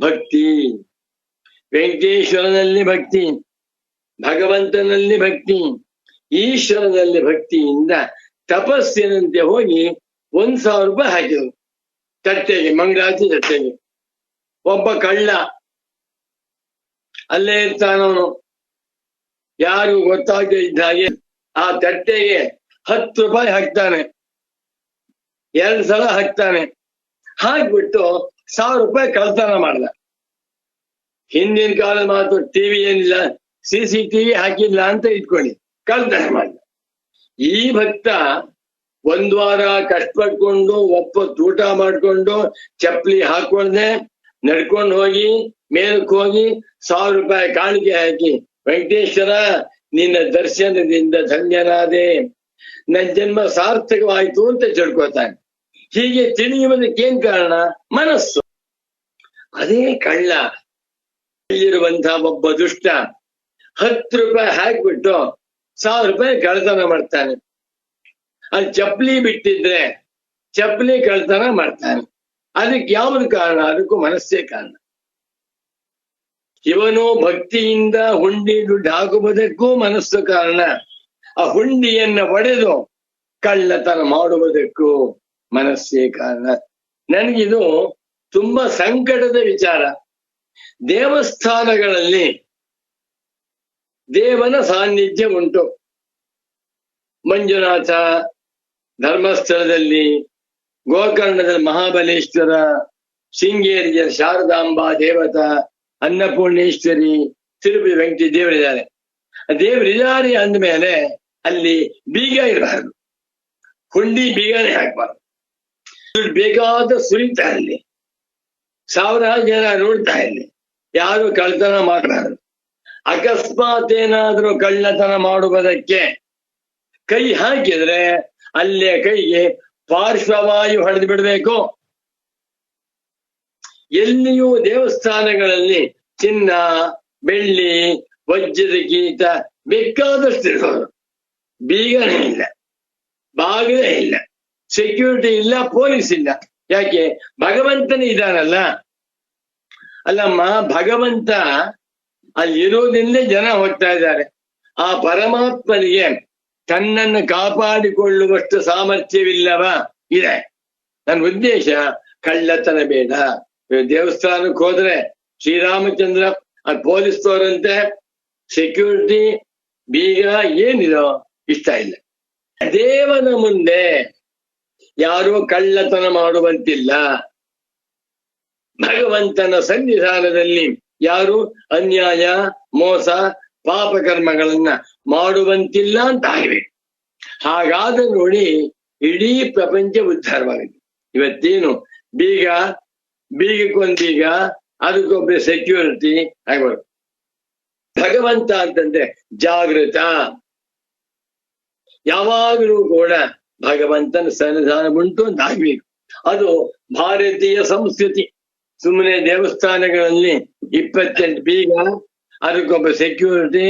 ಭಕ್ತಿ. ವೆಂಕಟೇಶ್ವರನಲ್ಲಿ ಭಕ್ತಿ, ಭಗವಂತನಲ್ಲಿ ಭಕ್ತಿ, ಈಶ್ವರನಲ್ಲಿ ಭಕ್ತಿಯಿಂದ ತಪಸ್ಸಿನಂತೆ ಹೋಗಿ 1,000 ರೂಪಾಯಿ ಹಾಕಿದ್ರು ತಟ್ಟೆಗೆ, ಮಂಗಳಾರತಿ ತಟ್ಟೆಗೆ. ಒಬ್ಬ ಕಳ್ಳ ಅಲ್ಲೇ ಇರ್ತಾನವನು, ಯಾರು ಗೊತ್ತಾಗದೇ ಇದ್ದ ಹಾಗೆ ಆ ತಟ್ಟೆಗೆ 10 ರೂಪಾಯಿ ಹಾಕ್ತಾನೆ, 2 ಸಲ ಹಾಕ್ತಾನೆ. ಹಾಕ್ಬಿಟ್ಟು 1,000 ರೂಪಾಯಿ ಕಳ್ತನ ಮಾಡ್ದ. ಹಿಂದಿನ ಕಾಲದ ಮಾತು, ಟಿವಿ ಏನಿಲ್ಲ, CCTV ಹಾಕಿಲ್ಲ ಅಂತ ಇಟ್ಕೊಳ್ಳಿ, ಕಳ್ತನ ಮಾಡ್ದ. ಈ ಭಕ್ತ 1 ವಾರ ಕಷ್ಟಪಟ್ಕೊಂಡು ಒಪ್ಪತ್ತು ಊಟ ಮಾಡ್ಕೊಂಡು ಚಪ್ಪಲಿ ಹಾಕೊಂಡೆ ನಡ್ಕೊಂಡು ಹೋಗಿ ಮೇಲಕ್ಕೆ ಹೋಗಿ 1,000 ರೂಪಾಯಿ ಕಾಣಿಕೆ ಹಾಕಿ, ವೆಂಕಟೇಶ್ವರ ನಿನ್ನ ದರ್ಶನದಿಂದ ಧನ್ಯನಾದೆ, ನನ್ನ ಜನ್ಮ ಸಾರ್ಥಕವಾಯಿತು ಅಂತ ತಿಳ್ಕೊತಾನೆ. ಹೀಗೆ ತಿಳಿಯುವುದಕ್ಕೇನ್ ಕಾರಣ? ಮನಸ್ಸು. ಅದೇ ಕಳ್ಳ ಇರುವಂತಹ ಒಬ್ಬ ದುಷ್ಟ 10 ರೂಪಾಯಿ ಹಾಕ್ಬಿಟ್ಟು 1,000 ರೂಪಾಯಿ ಕಳ್ತನ ಮಾಡ್ತಾನೆ. ಅಲ್ಲಿ ಚಪ್ಪಲಿ ಬಿಟ್ಟಿದ್ರೆ ಚಪ್ಪಲಿ ಕಳ್ತನ ಮಾಡ್ತಾನೆ. ಅದಕ್ಕೆ ಯಾವುದು ಕಾರಣ? ಅದಕ್ಕೂ ಮನಸ್ಸೇ ಕಾರಣ. ಇವನು ಭಕ್ತಿಯಿಂದ ಹುಂಡಿ ದುಡ್ಡು ಹಾಕುವುದಕ್ಕೂ ಮನಸ್ಸು ಕಾರಣ. ಆ ಹುಂಡಿಯನ್ನ ಒಡೆದು ಕಳ್ಳತನ ಮಾಡುವುದಕ್ಕೂ ಮನಸ್ಸೇ ಕಾರಣ. ನನಗಿದು ತುಂಬಾ ಸಂಕಟದ ವಿಚಾರ. ದೇವಸ್ಥಾನಗಳಲ್ಲಿ ದೇವನ ಸಾನ್ನಿಧ್ಯ ಉಂಟು. ಮಂಜುನಾಥ, ಧರ್ಮಸ್ಥಳದಲ್ಲಿ, ಗೋಕರ್ಣದಲ್ಲಿ ಮಹಾಬಲೇಶ್ವರ, ಶೃಂಗೇರಿಯ ಶಾರದಾಂಬಾ ದೇವತಾ, ಅನ್ನಪೂರ್ಣೇಶ್ವರಿ, ತಿರುಪತಿ ವೆಂಕಟೇಶ್ವರ ದೇವರಿದ್ದಾರೆ. ದೇವರಿದ್ದಾರೆ ಅಂದಮೇಲೆ ಅಲ್ಲಿ ಬೀಗ ಇರಬಾರದು, ಹುಂಡಿ ಬೀಗನೇ ಹಾಕ್ಬಾರ್ದು. ಬೇಕಾದ ಸುರಿತಾ ಇರಲಿ, ಸಾವಿರಾರು ಜನ ನೋಡ್ತಾ ಇರಲಿ, ಯಾರು ಕಳ್ತನ ಮಾಡಬಾರದು. ಅಕಸ್ಮಾತ್ ಏನಾದ್ರೂ ಕಳ್ಳತನ ಮಾಡುವುದಕ್ಕೆ ಕೈ ಹಾಕಿದ್ರೆ ಅಲ್ಲೇ ಕೈಗೆ ಪಾರ್ಶ್ವವಾಯು ಹೊಡೆದು ಬಿಡಬೇಕು. ಎಲ್ಲಿಯೂ ದೇವಸ್ಥಾನಗಳಲ್ಲಿ ಚಿನ್ನ, ಬೆಳ್ಳಿ, ವಜ್ರದ ಗೀತ ಬೇಕಾದಷ್ಟು ಇರೋರು, ಬೀಗನೇ ಇಲ್ಲ, ಬಾಗಿಲೇ ಇಲ್ಲ, ಸೆಕ್ಯೂರಿಟಿ ಇಲ್ಲ, ಪೊಲೀಸ್ ಇಲ್ಲ. ಯಾಕೆ? ಭಗವಂತನೇ ಇದ್ದಾನಲ್ಲ. ಅಲ್ಲಮ್ಮ, ಭಗವಂತ ಅಲ್ಲಿ ಇರೋದ್ರಿಂದಲೇ ಜನ ಹೋಗ್ತಾ ಇದ್ದಾರೆ. ಆ ಪರಮಾತ್ಮನಿಗೆ ತನ್ನನ್ನು ಕಾಪಾಡಿಕೊಳ್ಳುವಷ್ಟು ಸಾಮರ್ಥ್ಯವಿಲ್ಲವ? ಇದೆ. ನನ್ನ ಉದ್ದೇಶ ಕಳ್ಳತನ ಬೇಡ. ದೇವಸ್ಥಾನಕ್ಕೆ ಹೋದ್ರೆ ಶ್ರೀರಾಮಚಂದ್ರ ಅದು ಪೊಲೀಸ್ನವರಂತೆ ಸೆಕ್ಯೂರಿಟಿ, ಬೀಗ ಏನಿದೋ ಇಷ್ಟ ಇಲ್ಲ. ದೇವನ ಮುಂದೆ ಯಾರೂ ಕಳ್ಳತನ ಮಾಡುವಂತಿಲ್ಲ. ಭಗವಂತನ ಸನ್ನಿಧಾನದಲ್ಲಿ ಯಾರು ಅನ್ಯಾಯ, ಮೋಸ, ಪಾಪಕರ್ಮಗಳನ್ನ ಮಾಡುವಂತಿಲ್ಲ ಅಂತ ಆಗಬೇಕು. ಹಾಗಾದ ನೋಡಿ ಇಡೀ ಪ್ರಪಂಚ ಉದ್ಧಾರವಾಗಿದೆ. ಇವತ್ತೇನು ಬೀಗಕ್ಕೊಂದು ಬೀಗ, ಅದಕ್ಕೊಬ್ಬ ಸೆಕ್ಯೂರಿಟಿ ಆಗ್ಬಾರ್ದು. ಭಗವಂತ ಅಂತಂದ್ರೆ ಜಾಗೃತ. ಯಾವಾಗಲೂ ಕೂಡ ಭಗವಂತನ ಸನ್ನಿಧಾನ ಉಂಟು ಅಂತ ಆಗ್ಬೇಕು. ಅದು ಭಾರತೀಯ ಸಂಸ್ಕೃತಿ. ಸುಮ್ಮನೆ ದೇವಸ್ಥಾನಗಳಲ್ಲಿ 28 ಬೀಗ, ಅದಕ್ಕೊಬ್ಬ ಸೆಕ್ಯೂರಿಟಿ,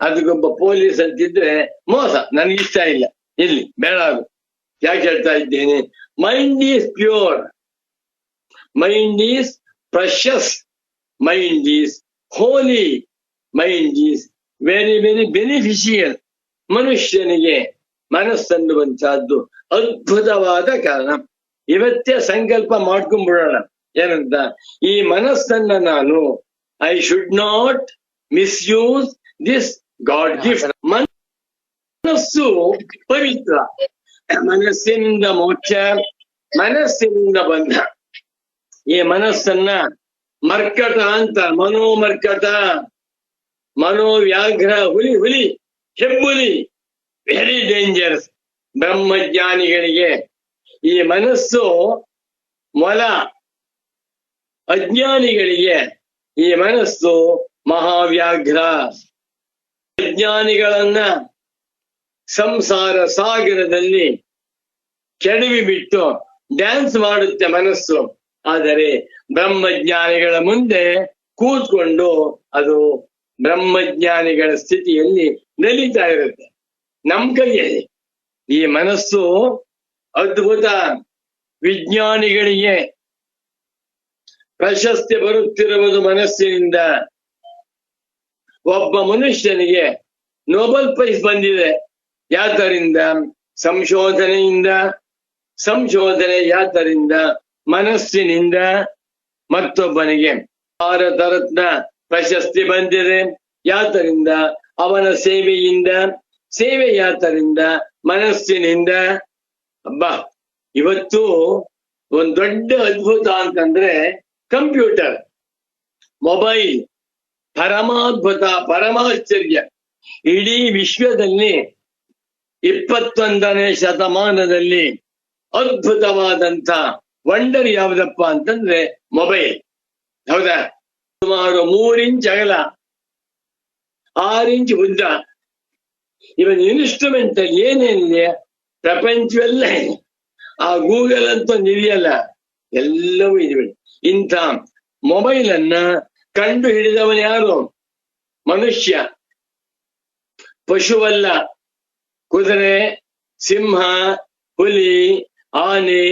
ಅದಕ್ಕೊಬ್ಬ ಪೊಲೀಸ್ ಅಂತಿದ್ರೆ ಮೋಸ. ನನಗಿಷ್ಟ ಇಲ್ಲ, ಇಲ್ಲಿ ಬೇಡ. ಅದು ಯಾಕೆ ಹೇಳ್ತಾ ಇದ್ದೇನೆ? Mind is pure, mind is precious, mind is holy, mind is very very beneficial. ಮನುಷ್ಯನಿಗೆ ಮನಸ್ಸನ್ನುವಂತಹದ್ದು ಅದ್ಭುತವಾದ ಕಾರಣ. ಇವತ್ತೇ ಸಂಕಲ್ಪ ಮಾಡ್ಕೊಂಡ್ಬಿಡೋಣ. ಏನಂತ? ಈ ಮನಸ್ಸನ್ನ ನಾನು I should not misuse this god gift. ಮನಸ್ಸು ಪವಿತ್ರ. ಮನಸ್ಸಿನಿಂದ ಮೋಕ್ಷ, ಮನಸ್ಸಿನಿಂದ ಬಂಧ. ಈ ಮನಸ್ಸನ್ನ ಮರ್ಕಟ ಅಂತ, ಮನೋಮರ್ಕಟ, ಮನೋವ್ಯಾಘ್ರ, ಹುಲಿ, ಹೆಬ್ಬುಲಿ, ವೆರಿ ಡೇಂಜರಸ್. ಬ್ರಹ್ಮಜ್ಞಾನಿಗಳಿಗೆ ಈ ಮನಸ್ಸು ಮೊಲ, ಅಜ್ಞಾನಿಗಳಿಗೆ ಈ ಮನಸ್ಸು ಮಹಾವ್ಯಾಘ್ರ. ಅಜ್ಞಾನಿಗಳನ್ನ ಸಂಸಾರ ಸಾಗರದಲ್ಲಿ ಕೆಡವಿ ಬಿಟ್ಟು ಡ್ಯಾನ್ಸ್ ಮಾಡುತ್ತೆ ಮನಸ್ಸು. ಆದರೆ ಬ್ರಹ್ಮಜ್ಞಾನಿಗಳ ಮುಂದೆ ಕೂತ್ಕೊಂಡು ಅದು ಬ್ರಹ್ಮಜ್ಞಾನಿಗಳ ಸ್ಥಿತಿಯಲ್ಲಿ ನಲಿತಾ ಇರುತ್ತೆ. ನಮ್ ಕೈಯಲ್ಲಿ ಈ ಮನಸ್ಸು ಅದ್ಭುತ. ವಿಜ್ಞಾನಿಗಳಿಗೆ ಪ್ರಶಸ್ತಿ ಬರುತ್ತಿರುವುದು ಮನಸ್ಸಿನಿಂದ. ಒಬ್ಬ ಮನುಷ್ಯನಿಗೆ ನೊಬೆಲ್ ಪ್ರೈಸ್ ಬಂದಿದೆ ಯಾತರಿಂದ? ಸಂಶೋಧನೆಯಿಂದ. ಸಂಶೋಧನೆ ಯಾತರಿಂದ? ಮನಸ್ಸಿನಿಂದ. ಮತ್ತೊಬ್ಬನಿಗೆ ಭಾರತ ರತ್ನ ಪ್ರಶಸ್ತಿ ಬಂದಿದೆ ಯಾತರಿಂದ? ಅವನ ಸೇವೆಯಿಂದ. ಸೇವೆ ಯಾತರಿಂದ? ಮನಸ್ಸಿನಿಂದ. ಅಬ್ಬಾ, ಇವತ್ತು ಒಂದ್ ದೊಡ್ಡ ಅದ್ಭುತ ಅಂತಂದ್ರೆ ಕಂಪ್ಯೂಟರ್, ಮೊಬೈಲ್. ಪರಮಾದ್ಭುತ, ಪರಮಾಶ್ಚರ್ಯ. ಇಡೀ ವಿಶ್ವದಲ್ಲಿ 21ನೇ ಶತಮಾನದಲ್ಲಿ ಅದ್ಭುತವಾದಂತ ವಂಡರ್ ಯಾವ್ದಪ್ಪ ಅಂತಂದ್ರೆ ಮೊಬೈಲ್. ಹೌದಾ? ಸುಮಾರು 3 ಇಂಚ್ ಅಗಲ, 6 ಇಂಚ್ ಉದ್ದ. ಇವನ್ ಇನ್ಸ್ಟ್ರೂಮೆಂಟ್ ಏನೇನಿದೆ ಪ್ರಪಂಚವೆಲ್ಲ ಇದೆ. ಆ ಗೂಗಲ್ ಅಂತ ಇದೆಯಲ್ಲ, ಎಲ್ಲವೂ ಇದೆ. ಇಂಥ ಮೊಬೈಲ್ ಅನ್ನ ಕಂಡು ಹಿಡಿದವನು ಯಾರು? ಮನುಷ್ಯ. ಪಶುವಲ್ಲ. ಕುದುರೆ, ಸಿಂಹ, ಹುಲಿ, ಆನೆ,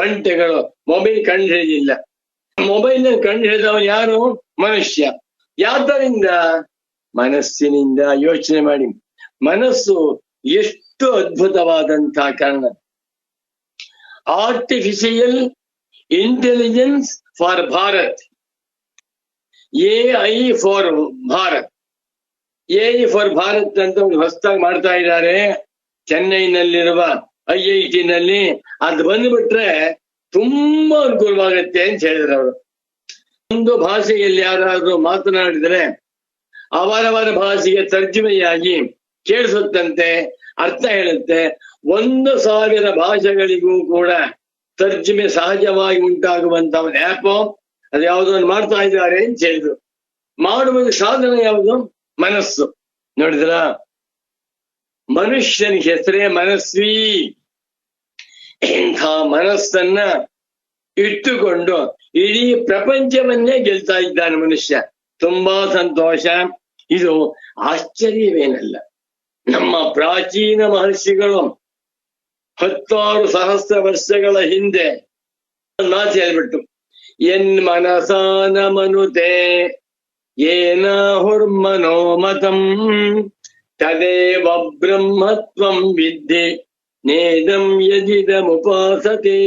ಒಂಟೆಗಳು ಮೊಬೈಲ್ ಕಂಡು ಹಿಡಿದಿಲ್ಲ. ಮೊಬೈಲ್ ಕಂಡು ಹಿಡಿದವನು ಯಾರು? ಮನುಷ್ಯ. ಯಾತರಿಂದ? ಮನಸ್ಸಿನಿಂದ. ಯೋಚನೆ ಮಾಡಿ, ಮನಸ್ಸು ಎಷ್ಟು ಅದ್ಭುತವಾದಂತಹ ಕಾರಣ. Artificial intelligence for Bharat, AI for Bharat. AI for Bharat ಅಂತ ಒಂದು ಹೊಸದಾಗಿ ಮಾಡ್ತಾ ಇದ್ದಾರೆ ಚೆನ್ನೈನಲ್ಲಿರುವ IIT ನಲ್ಲಿ. ಅದು ಬಂದ್ಬಿಟ್ರೆ ತುಂಬಾ ಅನುಕೂಲವಾಗತ್ತೆ ಅಂತ ಹೇಳಿದ್ರು ಅವರು. ಒಂದು ಭಾಷೆಯಲ್ಲಿ ಯಾರಾದ್ರೂ ಮಾತನಾಡಿದ್ರೆ ಅವರವರ ಭಾಷೆಗೆ ತರ್ಜುಮೆಯಾಗಿ ಕೇಳಿಸುತ್ತಂತೆ, ಅರ್ಥ ಹೇಳುತ್ತೆ. 1,000 ಭಾಷೆಗಳಿಗೂ ಕೂಡ ತರ್ಜುಮೆ ಸಹಜವಾಗಿ ಉಂಟಾಗುವಂತ ಒಂದು ಆ್ಯಪ್, ಅದು ಯಾವುದನ್ನು ಮಾಡ್ತಾ ಇದ್ದಾರೆ ಅಂತ ಹೇಳಿದ್ರು. ಮಾಡುವ ಸಾಧನ ಯಾವುದು? ಮನಸ್ಸು. ನೋಡಿದ್ರ, ಮನುಷ್ಯನ ಹೆಸರೇ ಮನಸ್ವಿ. ಇಂಥ ಮನಸ್ಸನ್ನ ಇಟ್ಟುಕೊಂಡು ಇಡೀ ಪ್ರಪಂಚವನ್ನೇ ಗೆಲ್ತಾ ಇದ್ದಾನೆ ಮನುಷ್ಯ. ತುಂಬಾ ಸಂತೋಷ. ಇದು ಆಶ್ಚರ್ಯವೇನಲ್ಲ. ನಮ್ಮ ಪ್ರಾಚೀನ ಮಹರ್ಷಿಗಳು 16 ಸಹಸ್ರ ವರ್ಷಗಳ ಹಿಂದೆ ಮಾತು ಹೇಳ್ಬಿಟ್ಟು, ಎನ್ ಮನಸಾನ ಮನುತೆ ಏನ ಹುರ್ಮನೋ ಮತಂ ತದೇವ ಬ್ರಹ್ಮತ್ವಂ ವಿದ್ಯೆ ನೇದಂ ಯಜಿದಮುಪಾಸತೆ.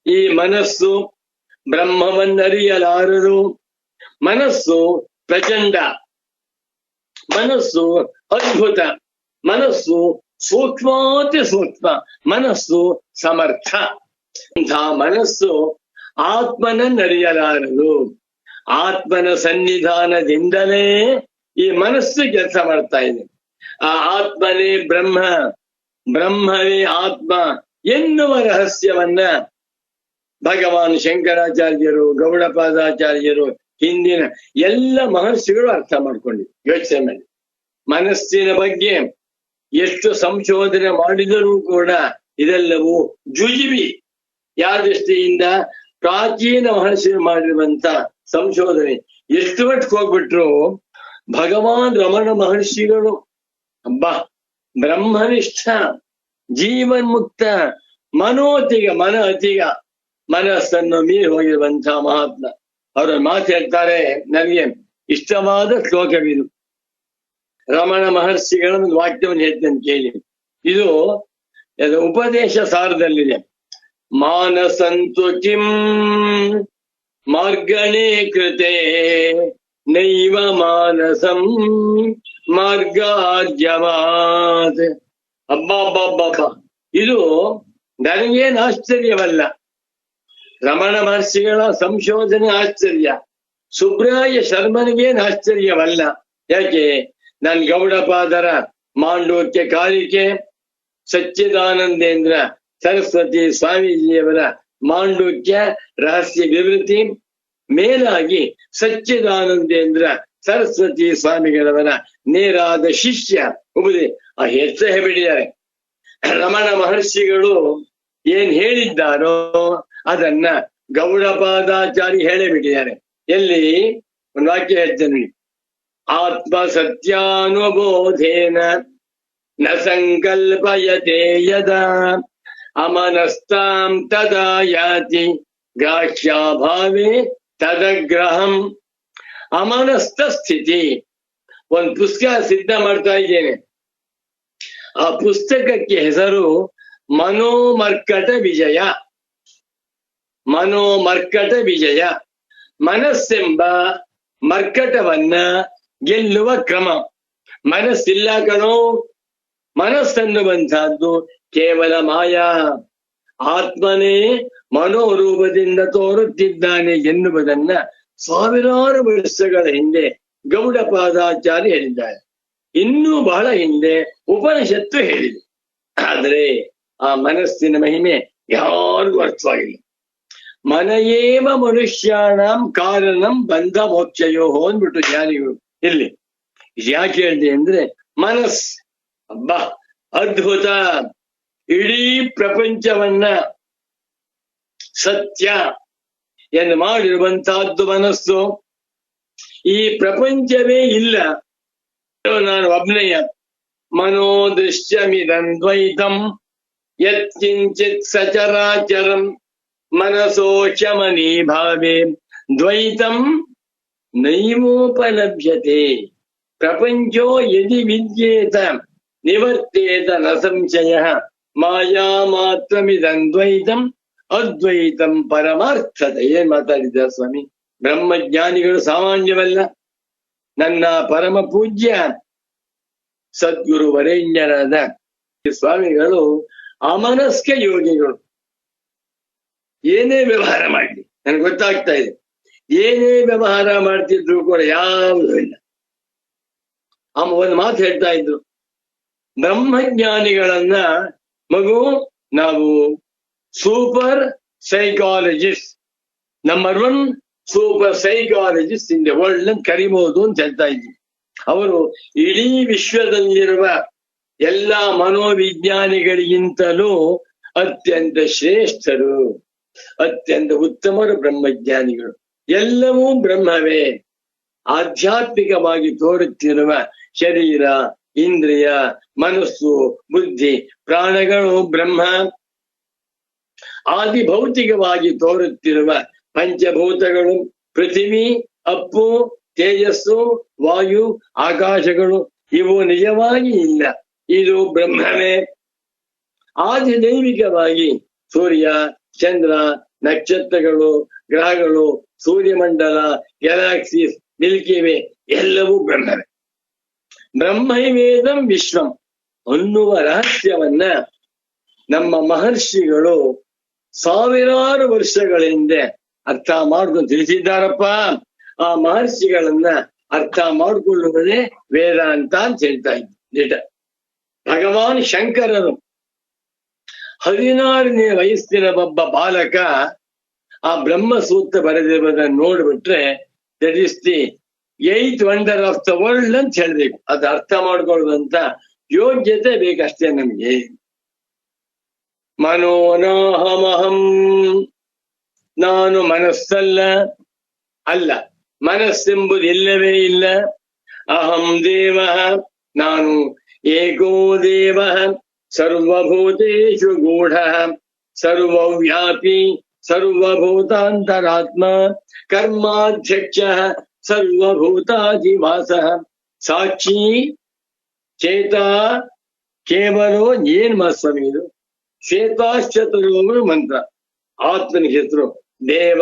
ಈ ಮನಸ್ಸು ಬ್ರಹ್ಮವನ್ನರಿಯಲಾರದು. ಮನಸ್ಸು ಪ್ರಚಂಡ, ಮನಸ್ಸು ಅದ್ಭುತ, ಮನಸ್ಸು ಸೂಕ್ಷ್ಮಾತಿ ಸೂಕ್ಷ್ಮ, ಮನಸ್ಸು ಸಮರ್ಥ. ಇಂಥ ಮನಸ್ಸು ಆತ್ಮನನ್ನರಿಯಲಾರದು. ಆತ್ಮನ ಸನ್ನಿಧಾನದಿಂದಲೇ ಈ ಮನಸ್ಸು ಕೆಲಸ ಮಾಡ್ತಾ ಇದೆ. ಆ ಆತ್ಮನೇ ಬ್ರಹ್ಮ, ಬ್ರಹ್ಮವೇ ಆತ್ಮ ಎನ್ನುವ ರಹಸ್ಯವನ್ನ ಭಗವಾನ್ ಶಂಕರಾಚಾರ್ಯರು, ಗೌಡಪಾದಾಚಾರ್ಯರು, ಹಿಂದಿನ ಎಲ್ಲ ಮಹರ್ಷಿಗಳು ಅರ್ಥ ಮಾಡ್ಕೊಂಡಿದ್ರು. ಯೋಚನೆ ಮಾಡಿ, ಮನಸ್ಸಿನ ಬಗ್ಗೆ ಎಷ್ಟು ಸಂಶೋಧನೆ ಮಾಡಿದರೂ ಕೂಡ ಇದೆಲ್ಲವೂ ಜುಜಿಬಿ. ಯಾವ ದೃಷ್ಟಿಯಿಂದ? ಪ್ರಾಚೀನ ಮಹರ್ಷಿಗಳು ಮಾಡಿರುವಂತ ಸಂಶೋಧನೆ ಎಷ್ಟು ಮಟ್ಟಿಗೆ ಹೋಗ್ಬಿಟ್ರು. ಭಗವಾನ್ ರಮಣ ಮಹರ್ಷಿಗಳು ಅಬ್ಬಾ ಬ್ರಹ್ಮನಿಷ್ಠ, ಜೀವನ್ಮುಕ್ತ, ಮನೋತಿಗ, ಮನ ಅತಿಗ, ಮನಸ್ಸನ್ನು ಮೀರಿ ಹೋಗಿರುವಂತಹ ಮಹಾತ್ಮ. ಅವರು ಮಾತು ಹೇಳ್ತಾರೆ, ನನಗೆ ಇಷ್ಟವಾದ ಶ್ಲೋಕವಿದು. ರಮಣ ಮಹರ್ಷಿಗಳ ಒಂದು ವಾಕ್ಯವನ್ನು ಹೇಳ್ತೇನೆ ಕೇಳಿ. ಇದು ಉಪದೇಶ ಸಾರದಲ್ಲಿದೆ. ಮಾನಸಂತು ಕಿಂ ಮಾರ್ಗಣೇ ಕೃತೆ ನೈವ ಮಾನಸಂ ಮಾರ್ಗಾರ್ಜವಾತ್. ಅಬ್ಬಬ್ಬಬ್ಬಬ್ಬ, ಇದು ನನಗೇನು ಆಶ್ಚರ್ಯವಲ್ಲ. ರಮಣ ಮಹರ್ಷಿಗಳ ಸಂಶೋಧನೆ ಆಶ್ಚರ್ಯ. ಸುಬ್ರಾಯ ಶರ್ಮನಿಗೇನು ಆಶ್ಚರ್ಯವಲ್ಲ. ಯಾಕೆ? ನಾನು ಗೌಡಪಾದರ ಮಾಂಡೋಕ್ಯ ಕಾರಿಕೆ, ಸಚ್ಚಿದಾನಂದೇಂದ್ರ ಸರಸ್ವತಿ ಸ್ವಾಮೀಜಿಯವರ ಮಾಂಡೋಕ್ಯ ರಹಸ್ಯ ವಿವೃತಿ, ಮೇಲಾಗಿ ಸಚ್ಚಿದಾನಂದೇಂದ್ರ ಸರಸ್ವತಿ ಸ್ವಾಮಿಗಳವರ ನೇರಾದ ಶಿಷ್ಯ ಉಪದೇಶ ಹೆಸರು ಹೇಳಿದ್ದಾರೆ. ರಮಣ ಮಹರ್ಷಿಗಳು ಏನ್ ಹೇಳಿದ್ದಾರೋ ಅದನ್ನ ಗೌಡಪಾದಾಚಾರಿ ಹೇಳಿಬಿಟ್ಟಿದ್ದಾರೆ. ಎಲ್ಲಿ? ಒಂದು ವಾಕ್ಯ ಹೇಳ್ತೇನೆ. ಆತ್ಮ ಸತ್ಯಾನುಬೋಧೇನ ನ ಸಂಕಲ್ಪಯತೆ ಯದಾ ಅಮನಸ್ತಾಂ ತದಾ ಯಾತಿ ಗ್ರಾಹ್ಯಾಭಾವೇ ತದಗ್ರಹಂ. ಅಮನಸ್ಥ ಸ್ಥಿತಿ. ಒಂದು ಪುಸ್ತಕ ಸಿದ್ಧ ಮಾಡ್ತಾ ಇದ್ದೇನೆ. ಆ ಪುಸ್ತಕಕ್ಕೆ ಹೆಸರು ಮನೋಮರ್ಕಟ ವಿಜಯ. ಮನೋಮರ್ಕಟ ವಿಜಯ. ಮನಸ್ಸೆಂಬ ಮರ್ಕಟವನ್ನ ಗೆಲ್ಲುವ ಕ್ರಮ. ಮನಸ್ಸಿಲ್ಲ ಕಣೋ. ಮನಸ್ಸನ್ನುವಂತಹದ್ದು ಕೇವಲ ಮಾಯಾ. ಆತ್ಮನೇ ಮನೋರೂಪದಿಂದ ತೋರುತ್ತಿದ್ದಾನೆ ಎನ್ನುವುದನ್ನ ಸಾವಿರಾರು ವರ್ಷಗಳ ಹಿಂದೆ ಗೌಡಪಾದಾಚಾರ್ಯ ಹೇಳಿದ್ದಾರೆ. ಇನ್ನೂ ಬಹಳ ಹಿಂದೆ ಉಪನಿಷತ್ತು ಹೇಳಿದೆ. ಆದರೆ ಆ ಮನಸ್ಸಿನ ಮಹಿಮೆ ಯಾರಿಗೂ ಅರ್ಥವಾಗಿಲ್ಲ. ಮನಯೇವ ಮನುಷ್ಯಾಣಂ ಕಾರಣಂ ಬಂಧ ಮೋಕ್ಷಯೋ ಅಂದ್ಬಿಟ್ಟು ಜ್ಞಾನಿಗಳು ಇಲ್ಲಿ ಯಾಕೆ ಹೇಳಿದೆ ಅಂದ್ರೆ, ಮನಸ್ ಅಬ್ಬಾ ಅದ್ಭುತ. ಇಡೀ ಪ್ರಪಂಚವನ್ನ ಸತ್ಯ ಎಂದು ಮಾಡಿರುವಂತಹದ್ದು ಮನಸ್ಸು. ಈ ಪ್ರಪಂಚವೇ ಇಲ್ಲ, ನಾನು ಒಬ್ನೆಯ. ಮನೋದೃಶ್ಯಮಿದಂ ಯತ್ಕಿಂಚಿತ್ ಸಚರಾಚರಂ ಮನಸೋ ಶಮನೀ ಭಾವೇ ದ್ವೈತಂ ನೈವೋಪಲಭ್ಯತೆ. ಪ್ರಪಂಚೋ ಯದಿ ವಿದ್ಯೇತ ನಿವರ್ತೇತ ನ ಸಂಶಯ ಮಾಯಾ ಮಾತ್ರಮಿದಂ ದ್ವೈತಂ ಅದ್ವೈತಂ ಪರಮಾರ್ಥದ. ಏನ್ ಮಾತಾಡಿದ್ದಾರೆ ಸ್ವಾಮಿ? ಬ್ರಹ್ಮಜ್ಞಾನಿಗಳು ಸಾಮಾನ್ಯವಲ್ಲ. ನನ್ನ ಪರಮ ಪೂಜ್ಯ ಸದ್ಗುರು ವರೇಣ್ಯರಾದ ಸ್ವಾಮಿಗಳು ಅಮನಸ್ಕ ಯೋಗಿಗಳು. ಏನೇ ವ್ಯವಹಾರ ಮಾಡಲಿ, ನನಗೆ ಗೊತ್ತಾಗ್ತಾ ಇದೆ, ಏನೇ ವ್ಯವಹಾರ ಮಾಡ್ತಿದ್ರು ಕೂಡ ಯಾವುದೂ ಇಲ್ಲ. ಒಂದು ಮಾತು ಹೇಳ್ತಾ ಇದ್ರು, ಬ್ರಹ್ಮಜ್ಞಾನಿಗಳನ್ನ ಮಗು ನಾವು super psychologist, number 1 super psychologist in the world ಅಂತ ಕರಿಬಹುದು ಅಂತ ಹೇಳ್ತಾ ಇದ್ವಿ. ಅವರು ಇಡೀ ವಿಶ್ವದಲ್ಲಿರುವ ಎಲ್ಲ ಮನೋವಿಜ್ಞಾನಿಗಳಿಗಿಂತಲೂ ಅತ್ಯಂತ ಶ್ರೇಷ್ಠರು, ಅತ್ಯಂತ ಉತ್ತಮರು ಬ್ರಹ್ಮಜ್ಞಾನಿಗಳು. ಎಲ್ಲವೂ ಬ್ರಹ್ಮವೇ. ಆಧ್ಯಾತ್ಮಿಕವಾಗಿ ತೋರುತ್ತಿರುವ ಶರೀರ, ಇಂದ್ರಿಯ, ಮನಸ್ಸು, ಬುದ್ಧಿ, ಪ್ರಾಣಗಳು ಬ್ರಹ್ಮ. ಆದಿ ಭೌತಿಕವಾಗಿ ತೋರುತ್ತಿರುವ ಪಂಚಭೂತಗಳು, ಪೃಥಿವಿ, ಅಪ್ಪು, ತೇಜಸ್ಸು, ವಾಯು, ಆಕಾಶಗಳು, ಇವು ನಿಜವಾಗಿ ಇಲ್ಲ, ಇದು ಬ್ರಹ್ಮವೇ. ಆದಿ ದೈವಿಕವಾಗಿ ಸೂರ್ಯ, ಚಂದ್ರ, ನಕ್ಷತ್ರಗಳು, ಗ್ರಹಗಳು, ಸೂರ್ಯಮಂಡಲ, ಗ್ಯಾಲಾಕ್ಸೀಸ್, ಮಿಲ್ಕಿ ವೇ ಎಲ್ಲವೂ ಬ್ರಹ್ಮವೇ. ಬ್ರಹ್ಮೈವೇದಂ ವಿಶ್ವಂ ಅನ್ನುವ ರಹಸ್ಯವನ್ನ ನಮ್ಮ ಮಹರ್ಷಿಗಳು ಸಾವಿರಾರು ವರ್ಷಗಳ ಹಿಂದೆ ಅರ್ಥ ಮಾಡ್ಕೊಂಡು ತಿಳಿಸಿದ್ದಾರಪ್ಪ. ಆ ಮಹರ್ಷಿಗಳನ್ನ ಅರ್ಥ ಮಾಡಿಕೊಳ್ಳುವುದೇ ವೇದಾಂತ ಅಂತ ಹೇಳ್ತಾ ಇದ್ದ. ಭಗವಾನ್ ಶಂಕರರು 16ನೇ ವಯಸ್ಸಿನ ಒಬ್ಬ ಬಾಲಕ ಆ ಬ್ರಹ್ಮಸೂತ್ರ ಬರೆದಿರುವುದನ್ನು ನೋಡ್ಬಿಟ್ರೆ that is the 8th wonder of the world ಅಂತ ಹೇಳ್ಬೇಕು. ಅದು ಅರ್ಥ ಮಾಡ್ಕೊಳ್ಳುವಂತ ಯೋಗ್ಯತೆ ಬೇಕಷ್ಟೇ ನಮ್ಗೆ. ಮನೋನಾಹಮಹಂ, ನಾನು ಮನಸ್ಸಲ್ಲ, ಅಲ್ಲ, ಮನಸ್ಸೆಂಬುದು ಇಲ್ಲವೇ ಇಲ್ಲ. ಅಹಂ ದೇವ, ನಾನು ಏಕೋ ದೇವ, ಸರ್ವಭೂತೇಷು ಗೂಢ, ಸರ್ವವ್ಯಾಪಿ, ಸರ್ವಭೂತಾಂತರಾತ್ಮ, ಕರ್ಮಾಧ್ಯಕ್ಷ, ಸರ್ವಭೂತಾಧಿವಾಸ, ಸಾಕ್ಷಿ, ಚೇತ, ಕೇವಲೋ. ಏನ್ ಸ್ವಾಮಿ ಇದು? ಶ್ವೇತಾಶ್ಚತುರ್ವರು ಮಂತ್ರ. ಆತ್ಮನ ಹೆಸರು ದೇವ,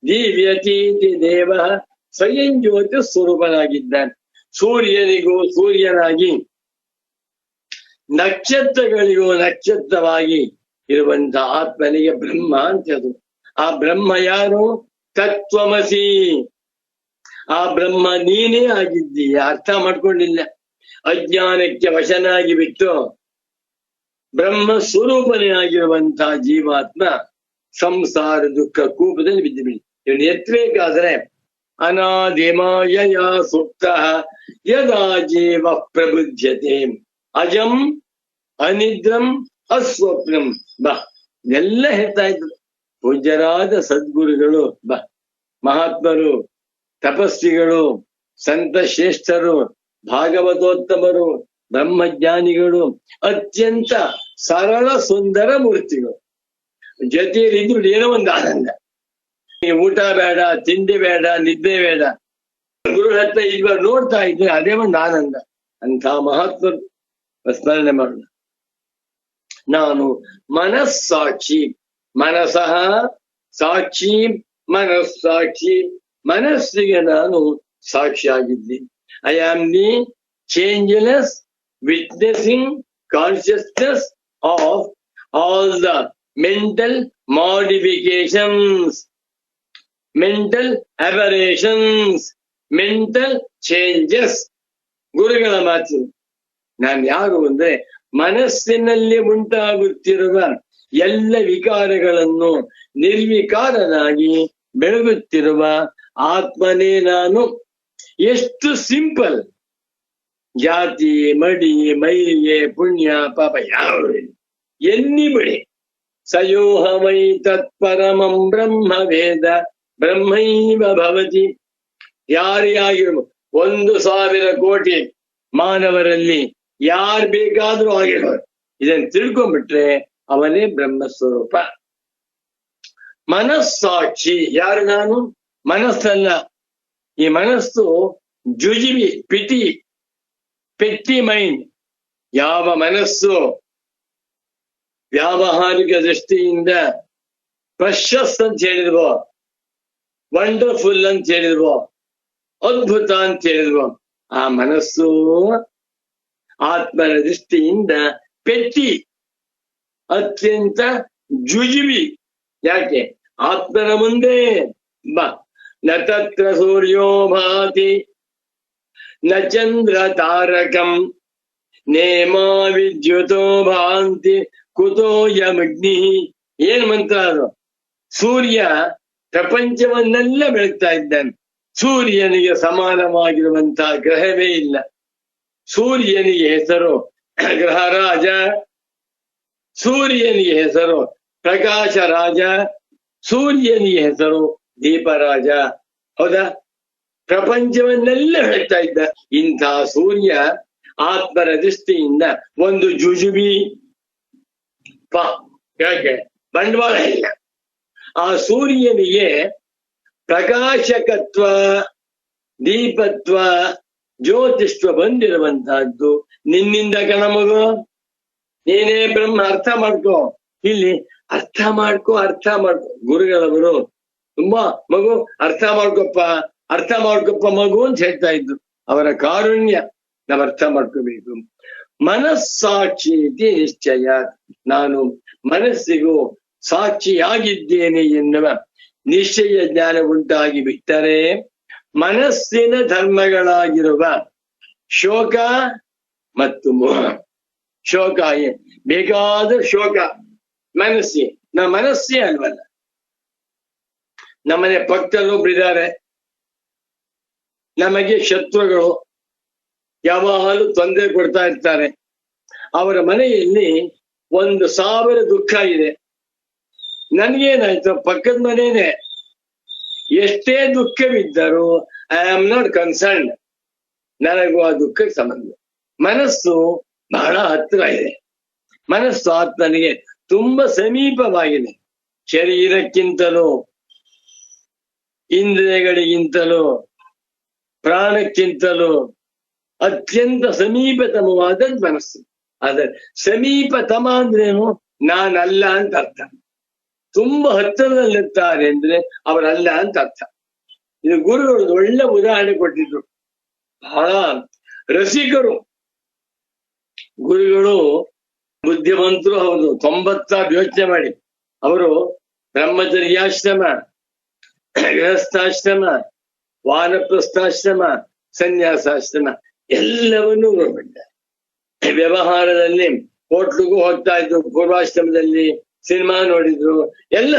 ದಿವ್ಯತೀತಿ ದೇವ, ಸ್ವಯಂ ಜ್ಯೋತಿ ಸ್ವರೂಪನಾಗಿದ್ದಾನೆ. ಸೂರ್ಯನಿಗೂ ಸೂರ್ಯನಾಗಿ, ನಕ್ಷತ್ರಗಳಿಗೂ ನಕ್ಷತ್ರವಾಗಿ ಇರುವಂತಹ ಆತ್ಮನಿಗೆ ಬ್ರಹ್ಮ ಅಂತದು. ಆ ಬ್ರಹ್ಮ ಯಾರು? ತತ್ವಮಸಿ. ಆ ಬ್ರಹ್ಮ ನೀನೇ ಆಗಿದ್ದೀಯ, ಅರ್ಥ ಮಾಡ್ಕೊಂಡಿಲ್ಲ. ಅಜ್ಞಾನಕ್ಕೆ ವಶನಾಗಿ ಬಿಟ್ಟು ಬ್ರಹ್ಮ ಸ್ವರೂಪನೇ ಆಗಿರುವಂತಹ ಜೀವಾತ್ಮ ಸಂಸಾರ ದುಃಖ ಕೂಪದಲ್ಲಿ ಬಿದ್ದುಬಿಡಿ. ಇವನು ಎತ್ತಬೇಕಾದ್ರೆ ಅನಾದಿಮಾಯ ಸುಪ್ತ ಯದಾ ಜೀವ ಪ್ರಬುದ್ಧತೆ ಅಜಂ ಅನಿದ್ರಂ ಅಸ್ವಪ್ನಂ. ಬಾ ಎಲ್ಲ ಹೇಳ್ತಾ ಇದ್ರು ಪೂಜ್ಯರಾದ ಸದ್ಗುರುಗಳು, ಬಾ ಮಹಾತ್ಮರು, ತಪಸ್ವಿಗಳು, ಸಂತ ಶ್ರೇಷ್ಠರು, ಭಾಗವತೋತ್ತಮರು, ಬ್ರಹ್ಮಜ್ಞಾನಿಗಳು ಅತ್ಯಂತ ಸರಳ ಸುಂದರ ಮೂರ್ತಿಗಳು. ಜೊತೆಯಲ್ಲಿ ಇದ್ರು ಏನೋ ಒಂದು ಆನಂದ. ಊಟ ಬೇಡ, ತಿಂಡಿ ಬೇಡ, ನಿದ್ದೆ ಬೇಡ, ಗುರು ಹತ್ರ ಇಲ್ವ ನೋಡ್ತಾ ಇದ್ರೆ ಅದೇ ಒಂದು ಆನಂದ. ಅಂತ ಮಹಾತ್ಮರು ಸ್ಮರಣೆ ಮಾಡೋಣ. ನಾನು ಮನಸ್ಸಾಕ್ಷಿ, ಮನಸಃ ಸಾಕ್ಷಿ, ಮನಸ್ಸಾಕ್ಷಿ, ಮನಸ್ಸಿಗೆ ನಾನು ಸಾಕ್ಷಿಯಾಗಿದ್ದೀನಿ. I am the changeless witnessing consciousness of all the mental modifications, mental aberrations, mental changes. ಗುರುಗಳ ಮಾತು. ನಾನು ಯಾರು ಅಂದ್ರೆ ಮನಸ್ಸಿನಲ್ಲಿ ಉಂಟಾಗುತ್ತಿರುವ ಎಲ್ಲ ವಿಕಾರಗಳನ್ನು ನಿರ್ವಿಕಾರನಾಗಿ ಬೆಳಗುತ್ತಿರುವ ಆತ್ಮನೇ ನಾನು. ಎಷ್ಟು ಸಿಂಪಲ್. ಜಾತಿ, ಮಡಿ, ಮೈಲಿಗೆ, ಪುಣ್ಯ, ಪಾಪ ಯಾವ ಎನ್ನಿಬಿಡಿ. ಸಯೋಹಮೈ ತತ್ಪರಮಂ ಬ್ರಹ್ಮ ವೇದ ಬ್ರಹ್ಮೈವ ಭವತಿ. ಯಾರೇ ಆಗಿರ್ಬೋದು, 1,000 ಕೋಟಿ ಮಾನವರಲ್ಲಿ ಯಾರು ಬೇಕಾದ್ರೂ ಆಗಿರೋರು, ಇದನ್ನು ತಿಳ್ಕೊಂಡ್ಬಿಟ್ರೆ ಅವನೇ ಬ್ರಹ್ಮಸ್ವರೂಪ. ಮನಸ್ಸಾಕ್ಷಿ ಯಾರು? ನಾನು ಮನಸ್ಸಲ್ಲ. ಈ ಮನಸ್ಸು ಜುಜಿಬಿ, ಪೆಟ್ಟಿ ಮೈಂಡ್. ಯಾವ ಮನಸ್ಸು ವ್ಯಾವಹಾರಿಕ ದೃಷ್ಟಿಯಿಂದ ಪ್ರಶಸ್ ಅಂತ ಹೇಳಿದ್ವೋ, ವಂಡರ್ಫುಲ್ ಅಂತ ಹೇಳಿದ್ವೋ, ಅದ್ಭುತ ಅಂತ ಹೇಳಿದ್ವೋ, ಆ ಮನಸ್ಸು ಆತ್ಮನ ದೃಷ್ಟಿಯಿಂದ ಪೆಟ್ಟಿ, ಅತ್ಯಂತ ಜುಜುಬಿ. ಯಾಕೆ? ಆತ್ಮನ ಮುಂದೆ ನ ತತ್ರ ಸೂರ್ಯೋ ಭಾತಿ ನ ಚಂದ್ರ ತಾರಕಂ ನೇಮಾ ವಿದ್ಯುತೋ ಭಾಂತಿ ಕುತೋ ಯಮಗ್ನಿ. ಏನ್ ಮಂತ್ರ ಅದು? ಸೂರ್ಯ ಪ್ರಪಂಚವನ್ನೆಲ್ಲ ಬೆಳಗ್ತಾ ಇದ್ದಾನೆ. ಸೂರ್ಯನಿಗೆ ಸಮಾನವಾಗಿರುವಂತಹ ಗ್ರಹವೇ ಇಲ್ಲ. ಸೂರ್ಯನಿಗೆ ಹೆಸರು ಗ್ರಹರಾಜ, ಸೂರ್ಯನಿಗೆ ಹೆಸರು ಪ್ರಕಾಶ ರಾಜ, ಸೂರ್ಯನಿಗೆ ಹೆಸರು ದೀಪರಾಜ. ಹೌದಾ? ಪ್ರಪಂಚವನ್ನೆಲ್ಲ ಬೆಳಗ್ತಾ ಇದ್ದ ಇಂಥ ಸೂರ್ಯ ಆತ್ಮರ ದೃಷ್ಟಿಯಿಂದ ಒಂದು ಜುಜುಬಿ. ಯಾಕೆ? ಬಂಡವಾಳ ಇಲ್ಲ. ಆ ಸೂರ್ಯನಿಗೆ ಪ್ರಕಾಶಕತ್ವ, ದೀಪತ್ವ, ಜ್ಯೋತಿಷ್ವ ಬಂದಿರುವಂತಹದ್ದು ನಿನ್ನಿಂದ ಕಣ ಮಗು. ನೀನೇ ಬ್ರಹ್ಮ. ಅರ್ಥ ಮಾಡ್ಕೋ. ಇಲ್ಲಿ ಅರ್ಥ ಮಾಡ್ಕೋ. ಗುರುಗಳವರು ತುಂಬಾ ಮಗು ಅರ್ಥ ಮಾಡ್ಕೊಪ್ಪ ಮಗು ಅಂತ ಹೇಳ್ತಾ ಇದ್ರು. ಅವರ ಕಾರುಣ್ಯ ನಾವು ಅರ್ಥ ಮಾಡ್ಕೋಬೇಕು. ಮನಸ್ಸಾಕ್ಷಿ ನಿಶ್ಚಯ. ನಾನು ಮನಸ್ಸಿಗೂ ಸಾಕ್ಷಿಯಾಗಿದ್ದೇನೆ ಎನ್ನುವ ನಿಶ್ಚಯ ಜ್ಞಾನ ಉಂಟಾಗಿ ಬಿಟ್ಟರೆ ಮನಸ್ಸಿನ ಧರ್ಮಗಳಾಗಿರುವ ಶೋಕ ಮತ್ತು ಮೋಹ. ಶೋಕ ಬೇಕಾದ ಶೋಕ ಮನಸ್ಸೇ ಅಲ್ವಲ್ಲ. ನಮ್ಮನೆ ಪಕ್ಕದಲ್ಲೊಬ್ರಿದ್ದಾರೆ, ನಮಗೆ ಶತ್ರುಗಳು, ಯಾವಾಗಲೂ ತೊಂದರೆ ಕೊಡ್ತಾ ಇರ್ತಾರೆ. ಅವರ ಮನೆಯಲ್ಲಿ 1,000 ದುಃಖ ಇದೆ. ನನ್ಗೇನಾಯ್ತು? ಪಕ್ಕದ ಮನೇನೆ. ಎಷ್ಟೇ ದುಃಖವಿದ್ದರೂ ಐ ಆಮ್ ನಾಟ್ ಕನ್ಸರ್ನ್ಡ್. ನನಗೂ ಆ ದುಃಖಕ್ಕೆ ಸಂಬಂಧ. ಮನಸ್ಸು ಬಹಳ ಹತ್ರ ಇದೆ. ಮನಸ್ಸು ಆತ್ಮನಿಗೆ ತುಂಬಾ ಸಮೀಪವಾಗಿದೆ. ಶರೀರಕ್ಕಿಂತಲೂ, ಇಂದ್ರಿಯಗಳಿಗಿಂತಲೂ, ಪ್ರಾಣಕ್ಕಿಂತಲೂ ಅತ್ಯಂತ ಸಮೀಪತಮವಾದದ್ದು ಮನಸ್ಸು. ಆದ್ರೆ ಸಮೀಪತಮ ಅಂದ್ರೇನು? ನಾನಲ್ಲ ಅಂತ ಅರ್ಥ. ತುಂಬಾ ಹತ್ತಿರದಲ್ಲಿರ್ತಾರೆ ಅಂದ್ರೆ ಅವರಲ್ಲ ಅಂತ ಅರ್ಥ. ಇದು ಗುರುಗಳು ಒಳ್ಳೆ ಉದಾಹರಣೆ ಕೊಟ್ಟಿದ್ರು. ಬಹಳ ರಸಿಕರು ಗುರುಗಳು, ಬುದ್ಧಿವಂತರು ಹೌದು. 90 ಯೋಚನೆ ಮಾಡಿ. ಅವರು ಬ್ರಹ್ಮಚರ್ಯಾಶ್ರಮ, ಗೃಹಸ್ಥಾಶ್ರಮ, ವಾನಪ್ರಸ್ಥಾಶ್ರಮ, ಸನ್ಯಾಸಾಶ್ರಮ ಎಲ್ಲವನ್ನೂ ನೋಡ್ಬಿಟ್ಟ. ವ್ಯವಹಾರದಲ್ಲಿ ಹೋಟ್ಲಿಗೂ ಹೋಗ್ತಾ ಇದ್ರು, ಪೂರ್ವಾಶ್ರಮದಲ್ಲಿ ಸಿನಿಮಾ ನೋಡಿದ್ರು, ಎಲ್ಲ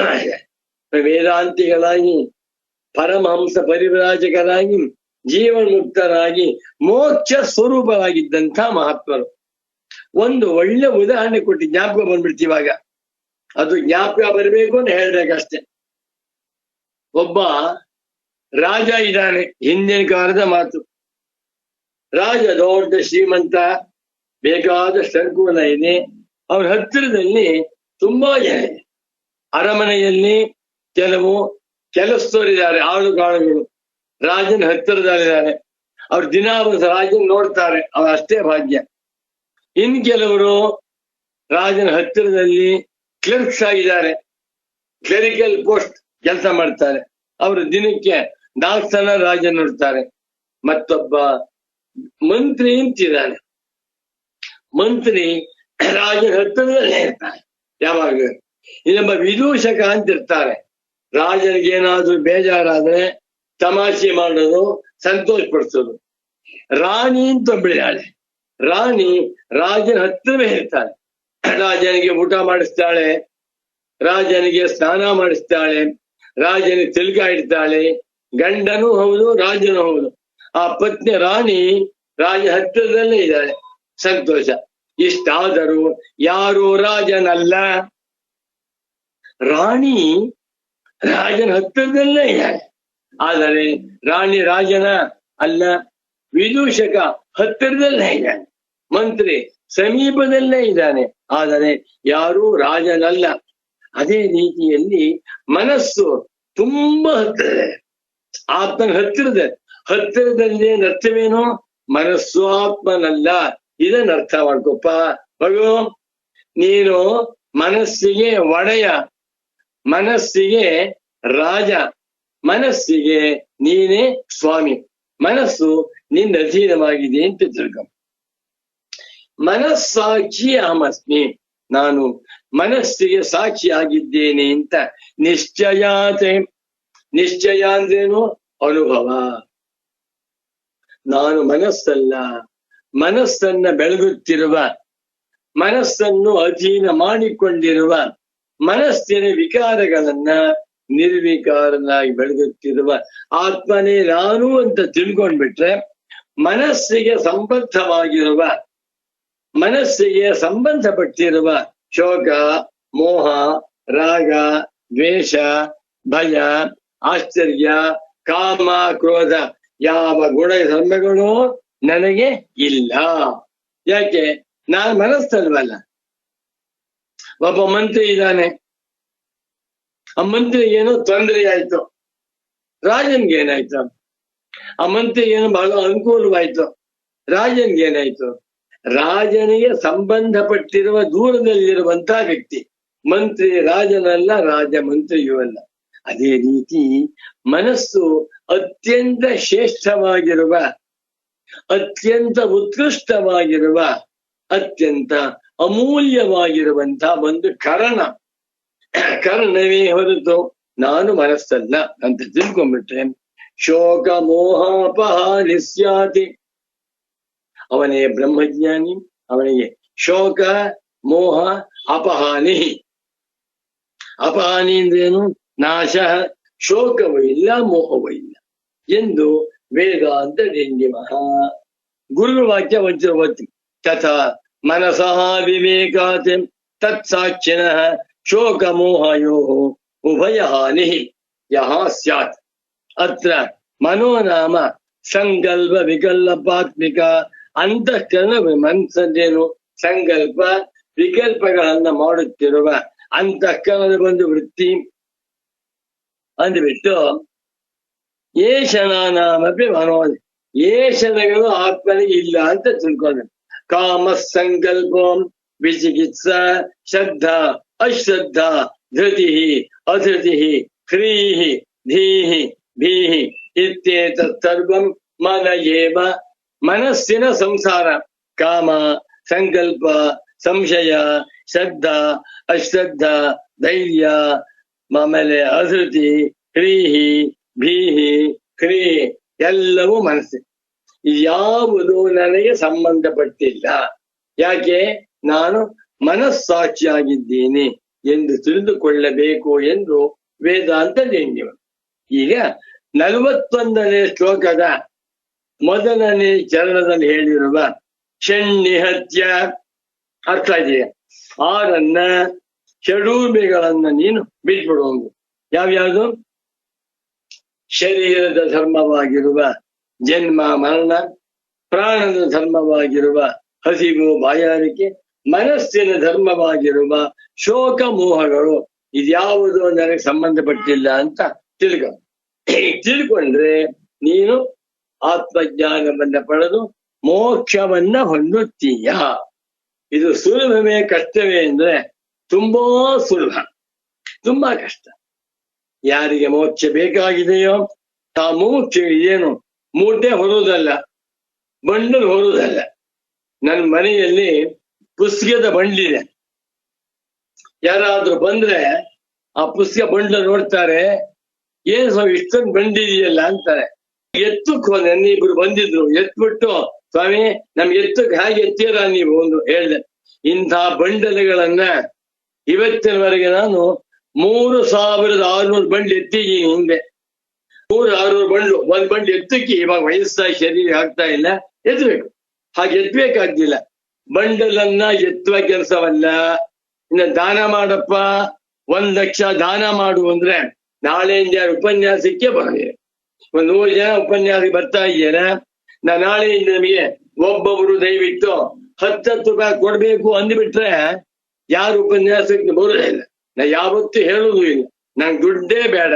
ವೇದಾಂತಿಗಳಾಗಿ, ಪರಮಹಂಸ ಪರಿವ್ರಾಜಕರಾಗಿ, ಜೀವನ್ಮುಕ್ತರಾಗಿ, ಮೋಕ್ಷ ಸ್ವರೂಪವಾಗಿದ್ದಂಥ ಮಹಾತ್ಮರು. ಒಂದು ಒಳ್ಳೆ ಉದಾಹರಣೆ ಕೊಟ್ಟು ಜ್ಞಾಪಕ ಬಂದ್ಬಿಡ್ತೀವಾಗ. ಅದು ಜ್ಞಾಪಕ ಬರಬೇಕು ಅಂತ ಹೇಳ್ಬೇಕಷ್ಟೆ. ಒಬ್ಬ ರಾಜ ಇದ್ದಾನೆ. ಹಿಂದಿನ ಕಾಲದ ಮಾತು. ರಾಜ ದೊಡ್ಡ ಶ್ರೀಮಂತ, ಬೇಕಾದಷ್ಟು ಅನುಕೂಲ ಇದೆ. ಅವ್ರ ಹತ್ತಿರದಲ್ಲಿ ತುಂಬಾ ಜನ ಇದೆ. ಅರಮನೆಯಲ್ಲಿ ಕೆಲವು ಕೆಲಸದವರಿದ್ದಾರೆ, ಆಳುಗಾಳುಗಳು ರಾಜನ ಹತ್ತಿರದಲ್ಲಿದ್ದಾರೆ. ಅವ್ರು ದಿನ ರಾಜನ ನೋಡ್ತಾರೆ, ಅವ್ರು ಅಷ್ಟೇ ಭಾಗ್ಯ. ಇನ್ ಕೆಲವರು ರಾಜನ ಹತ್ತಿರದಲ್ಲಿ ಕ್ಲರ್ಕ್ಸ್ ಆಗಿದ್ದಾರೆ, ಕ್ಲರಿಕಲ್ ಪೋಸ್ಟ್ ಕೆಲಸ ಮಾಡ್ತಾರೆ. ಅವರು ದಿನಕ್ಕೆ 4 ಸಲ ರಾಜನ ನೋಡ್ತಾರೆ. ಮತ್ತೊಬ್ಬ ಮಂತ್ರಿ ಅಂತಿದ್ದಾನೆ, ಮಂತ್ರಿ ರಾಜನ ಹತ್ತಿರದಲ್ಲೇ ಇರ್ತಾನೆ ಯಾವಾಗ. ಇನ್ನೊಬ್ಬ ವಿದೂಷಕ ಅಂತಿರ್ತಾರೆ, ರಾಜನಿಗೆ ಏನಾದ್ರೂ ಬೇಜಾರಾದ್ರೆ ತಮಾಷೆ ಮಾಡೋದು, ಸಂತೋಷ ಪಡಿಸೋದು. ರಾಣಿ ಅಂತ ಒಬ್ಬಳಿದ್ದಾಳೆ, ರಾಣಿ ರಾಜನ ಹತ್ತಿರವೇ ಇರ್ತಾಳೆ. ರಾಜನಿಗೆ ಊಟ ಮಾಡಿಸ್ತಾಳೆ, ರಾಜನಿಗೆ ಸ್ನಾನ ಮಾಡಿಸ್ತಾಳೆ, ರಾಜನಿಗೆ ತಿಲಕ ಇಡ್ತಾಳೆ. ಗಂಡನೂ ಹೌದು, ರಾಜನೂ ಹೌದು. ಆ ಪತ್ನಿ ರಾಣಿ ರಾಜ ಹತ್ತಿರದಲ್ಲೇ ಇದ್ದಾಳೆ, ಸಂತೋಷ. ಇಷ್ಟಾದರೂ ಯಾರು ರಾಜನಲ್ಲ. ರಾಣಿ ರಾಜನ ಹತ್ತಿರದಲ್ಲೇ ಇದ್ದಾಳೆ, ಆದರೆ ರಾಣಿ ರಾಜನ ಅಲ್ಲ. ವಿದೂಷಕ ಹತ್ತಿರದಲ್ಲೇ ಇದ್ದಾನೆ, ಮಂತ್ರಿ ಸಮೀಪದಲ್ಲೇ ಇದ್ದಾನೆ, ಆದರೆ ಯಾರೂ ರಾಜನಲ್ಲ. ಅದೇ ರೀತಿಯಲ್ಲಿ ಮನಸ್ಸು ತುಂಬಾ ಹತ್ತಿರ, ಆತ್ಮನ ಹತ್ತಿರದಲ್ಲಿ ಅರ್ಥವೇನು? ಮನಸ್ಸು ಆತ್ಮನಲ್ಲ. ಇದನ್ನ ಅರ್ಥ ಮಾಡ್ಕೊಪ್ಪ ಮಗು. ನೀನು ಮನಸ್ಸಿಗೆ ಒಡೆಯ, ಮನಸ್ಸಿಗೆ ರಾಜ, ಮನಸ್ಸಿಗೆ ನೀನೇ ಸ್ವಾಮಿ. ಮನಸ್ಸು ನಿನ್ನ ಅಧೀನವಾಗಿದೆ ಅಂತ ತಿಳ್ಕೊ. ಮನಸ್ಸಾಕ್ಷಿ ಅಹಮಸ್ಮಿ, ನಾನು ಮನಸ್ಸಿಗೆ ಸಾಕ್ಷಿಯಾಗಿದ್ದೇನೆ ಅಂತ ನಿಶ್ಚಯಾತೆ. ನಿಶ್ಚಯ ಅಂದ್ರೇನು? ಅನುಭವ. ನಾನು ಮನಸ್ಸಲ್ಲ, ಮನಸ್ಸನ್ನ ಬೆಳಗುತ್ತಿರುವ, ಮನಸ್ಸನ್ನು ಅಧೀನ ಮಾಡಿಕೊಂಡಿರುವ, ಮನಸ್ಸಿನ ವಿಕಾರಗಳನ್ನ ನಿರ್ವಿಕಾರನಾಗಿ ಬೆಳಗುತ್ತಿರುವ ಆತ್ಮನೇ ನಾನು ಅಂತ ತಿಳ್ಕೊಂಡ್ಬಿಟ್ರೆ, ಮನಸ್ಸಿಗೆ ಸಂಬದ್ಧವಾಗಿರುವ, ಮನಸ್ಸಿಗೆ ಸಂಬಂಧಪಟ್ಟಿರುವ ಶೋಕ, ಮೋಹ, ರಾಗ, ದ್ವೇಷ, ಭಯ, ಆಶ್ಚರ್ಯ, ಕಾಮ, ಕ್ರೋಧ ಯಾವ ಗುಣ ಧರ್ಮಗಳು ನನಗೆ ಇಲ್ಲ. ಯಾಕೆ? ನಾನು ಮನಸ್ಸಲ್ವಲ್ಲ. ಒಬ್ಬ ಮಂತ್ರಿ ಇದ್ದಾನೆ, ಆ ಮಂತ್ರಿಗೆ ಏನೋ ತೊಂದರೆ ಆಯ್ತು, ರಾಜನ್ಗೆ ಏನಾಯ್ತು? ಆ ಮಂತ್ರಿಗೆ ಏನೋ ಬಹಳ ಅನುಕೂಲವಾಯ್ತು, ರಾಜನ್ಗೆ ಏನಾಯ್ತು? ರಾಜನಿಗೆ ಸಂಬಂಧಪಟ್ಟಿರುವ ದೂರದಲ್ಲಿರುವಂತಹ ವ್ಯಕ್ತಿ ಮಂತ್ರಿ ರಾಜನಲ್ಲ, ರಾಜ ಮಂತ್ರಿಯೂ ಅಲ್ಲ. ಅದೇ ರೀತಿ ಮನಸ್ಸು ಅತ್ಯಂತ ಶ್ರೇಷ್ಠವಾಗಿರುವ, ಅತ್ಯಂತ ಉತ್ಕೃಷ್ಟವಾಗಿರುವ, ಅತ್ಯಂತ ಅಮೂಲ್ಯವಾಗಿರುವಂತಹ ಒಂದು ಕರ್ಣವೇ ಹೊರತು ನಾನು ಮನಸ್ಸಲ್ಲ ಅಂತ ತಿಳ್ಕೊಂಡ್ಬಿಟ್ರೆ ಶೋಕ ಮೋಹಾಪಹಾರಿ ಸ್ಯಾತಿ. ಅವನೇ ಬ್ರಹ್ಮಜ್ಞಾನಿ, ಅವನಿಗೆ ಶೋಕ ಮೋಹ ಅಪಹಾನಿ. ಅಪಹಾನಿ ಅಂದ್ರೇನು? ನಾಶ. ಶೋಕವೂ ಇಲ್ಲ, ಮೋಹವೂ ಇಲ್ಲ ಎಂದು ವೇದಾಂತ ಡಿಂಡಿಮಃ. ಗುರು ವಾಕ್ಯ ವಜ್ರವತಿ ತಥಾ ಮನಸಃ ವಿವೇಕಾತ್ ತತ್ಸಾಕ್ಷಿಣಃ ಶೋಕ ಮೋಹಯೋ ಉಭಯ ಹಾನಿ ಯಹ ಸ್ಯಾತ್. ಅತ್ರ ಮನೋ ನಾಮ ಸಂಕಲ್ಪ ವಿಕಲ್ಪಾತ್ಮಿಕ ಅಂತಃಕರಣ. ಮನಸ್ಸೇನು? ಸಂಕಲ್ಪ ವಿಕಲ್ಪಗಳನ್ನ ಮಾಡುತ್ತಿರುವ ಅಂತಃಕರಣದ ಒಂದು ವೃತ್ತಿ ಅಂದ್ಬಿಟ್ಟು ಏಷನಾಮಪಿ ಮನೋ, ಏಷಣಗಳು ಆತ್ಮನಿಗೆ ಇಲ್ಲ ಅಂತ ತಿಳ್ಕೊಂಡ್ರೆ. ಕಾಮ ಸಂಕಲ್ಪ ವಿಚಿಕಿತ್ಸ ಶ್ರದ್ಧಾ ಅಶ್ರದ್ಧಾ ಧೃತಿ ಅಧೃತಿ ಹ್ರೀಹಿ ಧೀಹಿ ಭೀಹಿ ಇತ್ಯೇತತ್ ಸರ್ವಂ ಮನ ಏವ. ಮನಸ್ಸಿನ ಸಂಸಾರ ಕಾಮ ಸಂಕಲ್ಪ ಸಂಶಯ ಶ್ರದ್ಧಾ ಅಶ್ರದ್ಧಾ ಧೈರ್ಯ ಆಮೇಲೆ ಅಧೃತಿ ಹ್ರೀಹಿ ಭೀಹಿ ಕ್ರೀ ಎಲ್ಲವೂ ಮನಸ್ಸು. ಯಾವುದು ನನಗೆ ಸಂಬಂಧಪಟ್ಟಿಲ್ಲ. ಯಾಕೆ? ನಾನು ಮನಸ್ಸಾಕ್ಷಿಯಾಗಿದ್ದೇನೆ ಎಂದು ತಿಳಿದುಕೊಳ್ಳಬೇಕು ಎಂದು ವೇದಾಂತ ಡಿಂಡಿಮ. ಈಗ 41ನೇ ಶ್ಲೋಕದ ಮೊದಲನೇ ಚರಣದಲ್ಲಿ ಹೇಳಿರುವ ಷಣ್ಣಿಹತ್ಯ ಅರ್ಥ ಇದೆಯಾ? 6 ಷಡೂರ್ಮಿಗಳನ್ನ ನೀನು ಬಿಟ್ಬಿಡುವುದು. ಯಾವ್ಯಾವುದು? ಶರೀರದ ಧರ್ಮವಾಗಿರುವ ಜನ್ಮ ಮರಣ, ಪ್ರಾಣದ ಧರ್ಮವಾಗಿರುವ ಹಸಿವು, ಬಾಯಾರಿಕೆ ಮನಸ್ಸಿನ ಧರ್ಮವಾಗಿರುವ ಶೋಕ ಮೋಹಗಳು ಇದ್ಯಾವುದು ನನಗೆ ಸಂಬಂಧಪಟ್ಟಿಲ್ಲ ಅಂತ ತಿಳ್ಕೊಂಡ್ರೆ ನೀನು ಆತ್ಮಜ್ಞಾನವನ್ನ ಪಡೆದು ಮೋಕ್ಷವನ್ನ ಹೊಂದುತ್ತೀಯ. ಇದು ಸುಲಭವೇ ಕಷ್ಟವೇ ಅಂದ್ರೆ ತುಂಬಾ ಸುಲಭ, ತುಂಬಾ ಕಷ್ಟ. ಯಾರಿಗೆ ಮೋಕ್ಷ ಬೇಕಾಗಿದೆಯೋ ಆ ಮೋಕ್ಷ ಏನು ಮೂಟೆ ಹೊರುವುದಲ್ಲ, ಬಂಡಲ್ ಹೊರುವುದಲ್ಲ. ನನ್ನ ಮನೆಯಲ್ಲಿ ಪುಸ್ತಕದ ಬಂಡ್ಲಿದೆ. ಯಾರಾದ್ರೂ ಬಂದ್ರೆ ಆ ಪುಸ್ತಕ ಬಂಡ್ಲ ನೋಡ್ತಾರೆ, ಏನ್ ಸ್ವಾಮಿ ಇಷ್ಟೊಂದು ಬಂಡಿದೆಯಲ್ಲ ಅಂತಾರೆ. ಎತ್ತಕ್ಕೆ ನನ್ನಿಬ್ರು ಬಂದಿದ್ರು, ಎತ್ಬಿಟ್ಟು ಸ್ವಾಮಿ ನಮ್ಗೆ ಎತ್ತಕ್ಕೆ ಹೇಗೆ ಎತ್ತೀರಾ ನೀವು ಒಂದು ಹೇಳ್ದೆ. ಇಂಥ ಬಂಡಲ್ಗಳನ್ನ ಇವತ್ತಿನವರೆಗೆ ನಾನು 3600 ಬಂಡ್ಲು ಎತ್ತಿದ್ದೀನಿ. ಹಿಂದೆ 3600 ಬಂಡ್ಲು, ಒಂದ್ ಬಂಡ್ಲು ಎತ್ತಕ್ಕೆ ಇವಾಗ ವಯಸ್ಸಾಗಿ ಶರೀರ ಆಗ್ತಾ ಇಲ್ಲ, ಎತ್ತಬೇಕು. ಹಾಗೆ ಎತ್ತಬೇಕಾಗ್ತಿಲ್ಲ. ಬಂಡಲನ್ನ ಎತ್ತುವ ಕೆಲಸವಲ್ಲ. ಇನ್ನು ದಾನ ಮಾಡಪ್ಪ, 1 ಲಕ್ಷ ದಾನ ಮಾಡು ಅಂದ್ರೆ ನಾಳೆಯಿಂದ ಉಪನ್ಯಾಸಕ್ಕೆ ಬರಬೇಕು. 100 ಜನ ಉಪನ್ಯಾಸಕ್ಕೆ ಬರ್ತಾ ಇದ್ದೀರಾ, ನಾಳೆಯಿಂದ ನಮಗೆ ಒಬ್ಬೊಬ್ರು ದಯವಿಟ್ಟು 10 ರೂಪಾಯಿ ಕೊಡ್ಬೇಕು ಅಂದ್ಬಿಟ್ರೆ ಯಾರು ಉಪನ್ಯಾಸಕ್ಕೆ ಬರುವುದಿಲ್ಲ. ನಾ ಯಾವತ್ತೂ ಹೇಳುವುದು ಇಲ್ಲ, ನಂಗೆ ದುಡ್ಡೇ ಬೇಡ,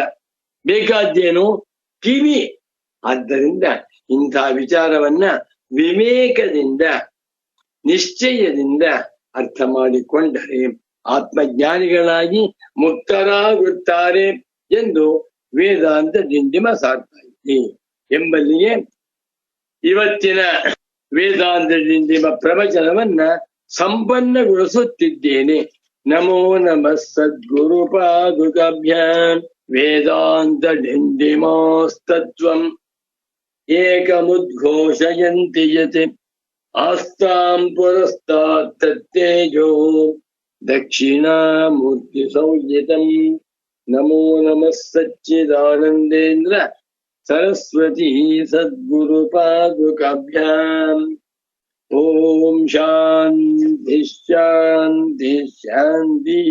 ಬೇಕಾದ್ದೇನು ಕಿವಿ. ಆದ್ದರಿಂದ ಇಂಥ ವಿಚಾರವನ್ನ ವಿವೇಕದಿಂದ ನಿಶ್ಚಯದಿಂದ ಅರ್ಥ ಮಾಡಿಕೊಂಡರೆ ಆತ್ಮಜ್ಞಾನಿಗಳಾಗಿ ಮುಕ್ತರಾಗುತ್ತಾರೆ ಎಂದು ವೇದಾಂತ ದಿಂಡಿಮ ಸಾರ್ತಾ ಇದೆ ಎಂಬಲ್ಲಿಗೆ ಇವತ್ತಿನ ವೇದಾಂತ ದಿಂಡಿಮ ಪ್ರವಚನವನ್ನ ಸಂಪನ್ನಗೊಳಿಸುತ್ತಿದ್ದೇನೆ. ನಮೋ ನಮಃ ಸದ್ಗುರು ಪಾದುಕಾಭ್ಯಾಂ. ವೇದಾಂತ ದಿಂಡಿಮೋಸ್ತತ್ವಂ ಏಕಮುದ್ಘೋಷಯಂತಿ ಯತ್ ಆಸ್ತಾಂ ಪುರಸ್ತಾತ್ ತತ್ತೇಜೋ ದಕ್ಷಿಣಾಮೂರ್ತಿ ಸಂಹಿತಂ. ನಮೋ ನಮಃ ಸಚ್ಚಿದಾನಂದೇಂದ್ರ ಸರಸ್ವತಿ ಸದ್ಗುರು ಪಾದುಕಾಭ್ಯಾಂ. ಓಂ ಶಾಂತಿ ಶಾಂತಿ ಶಾಂತಿ.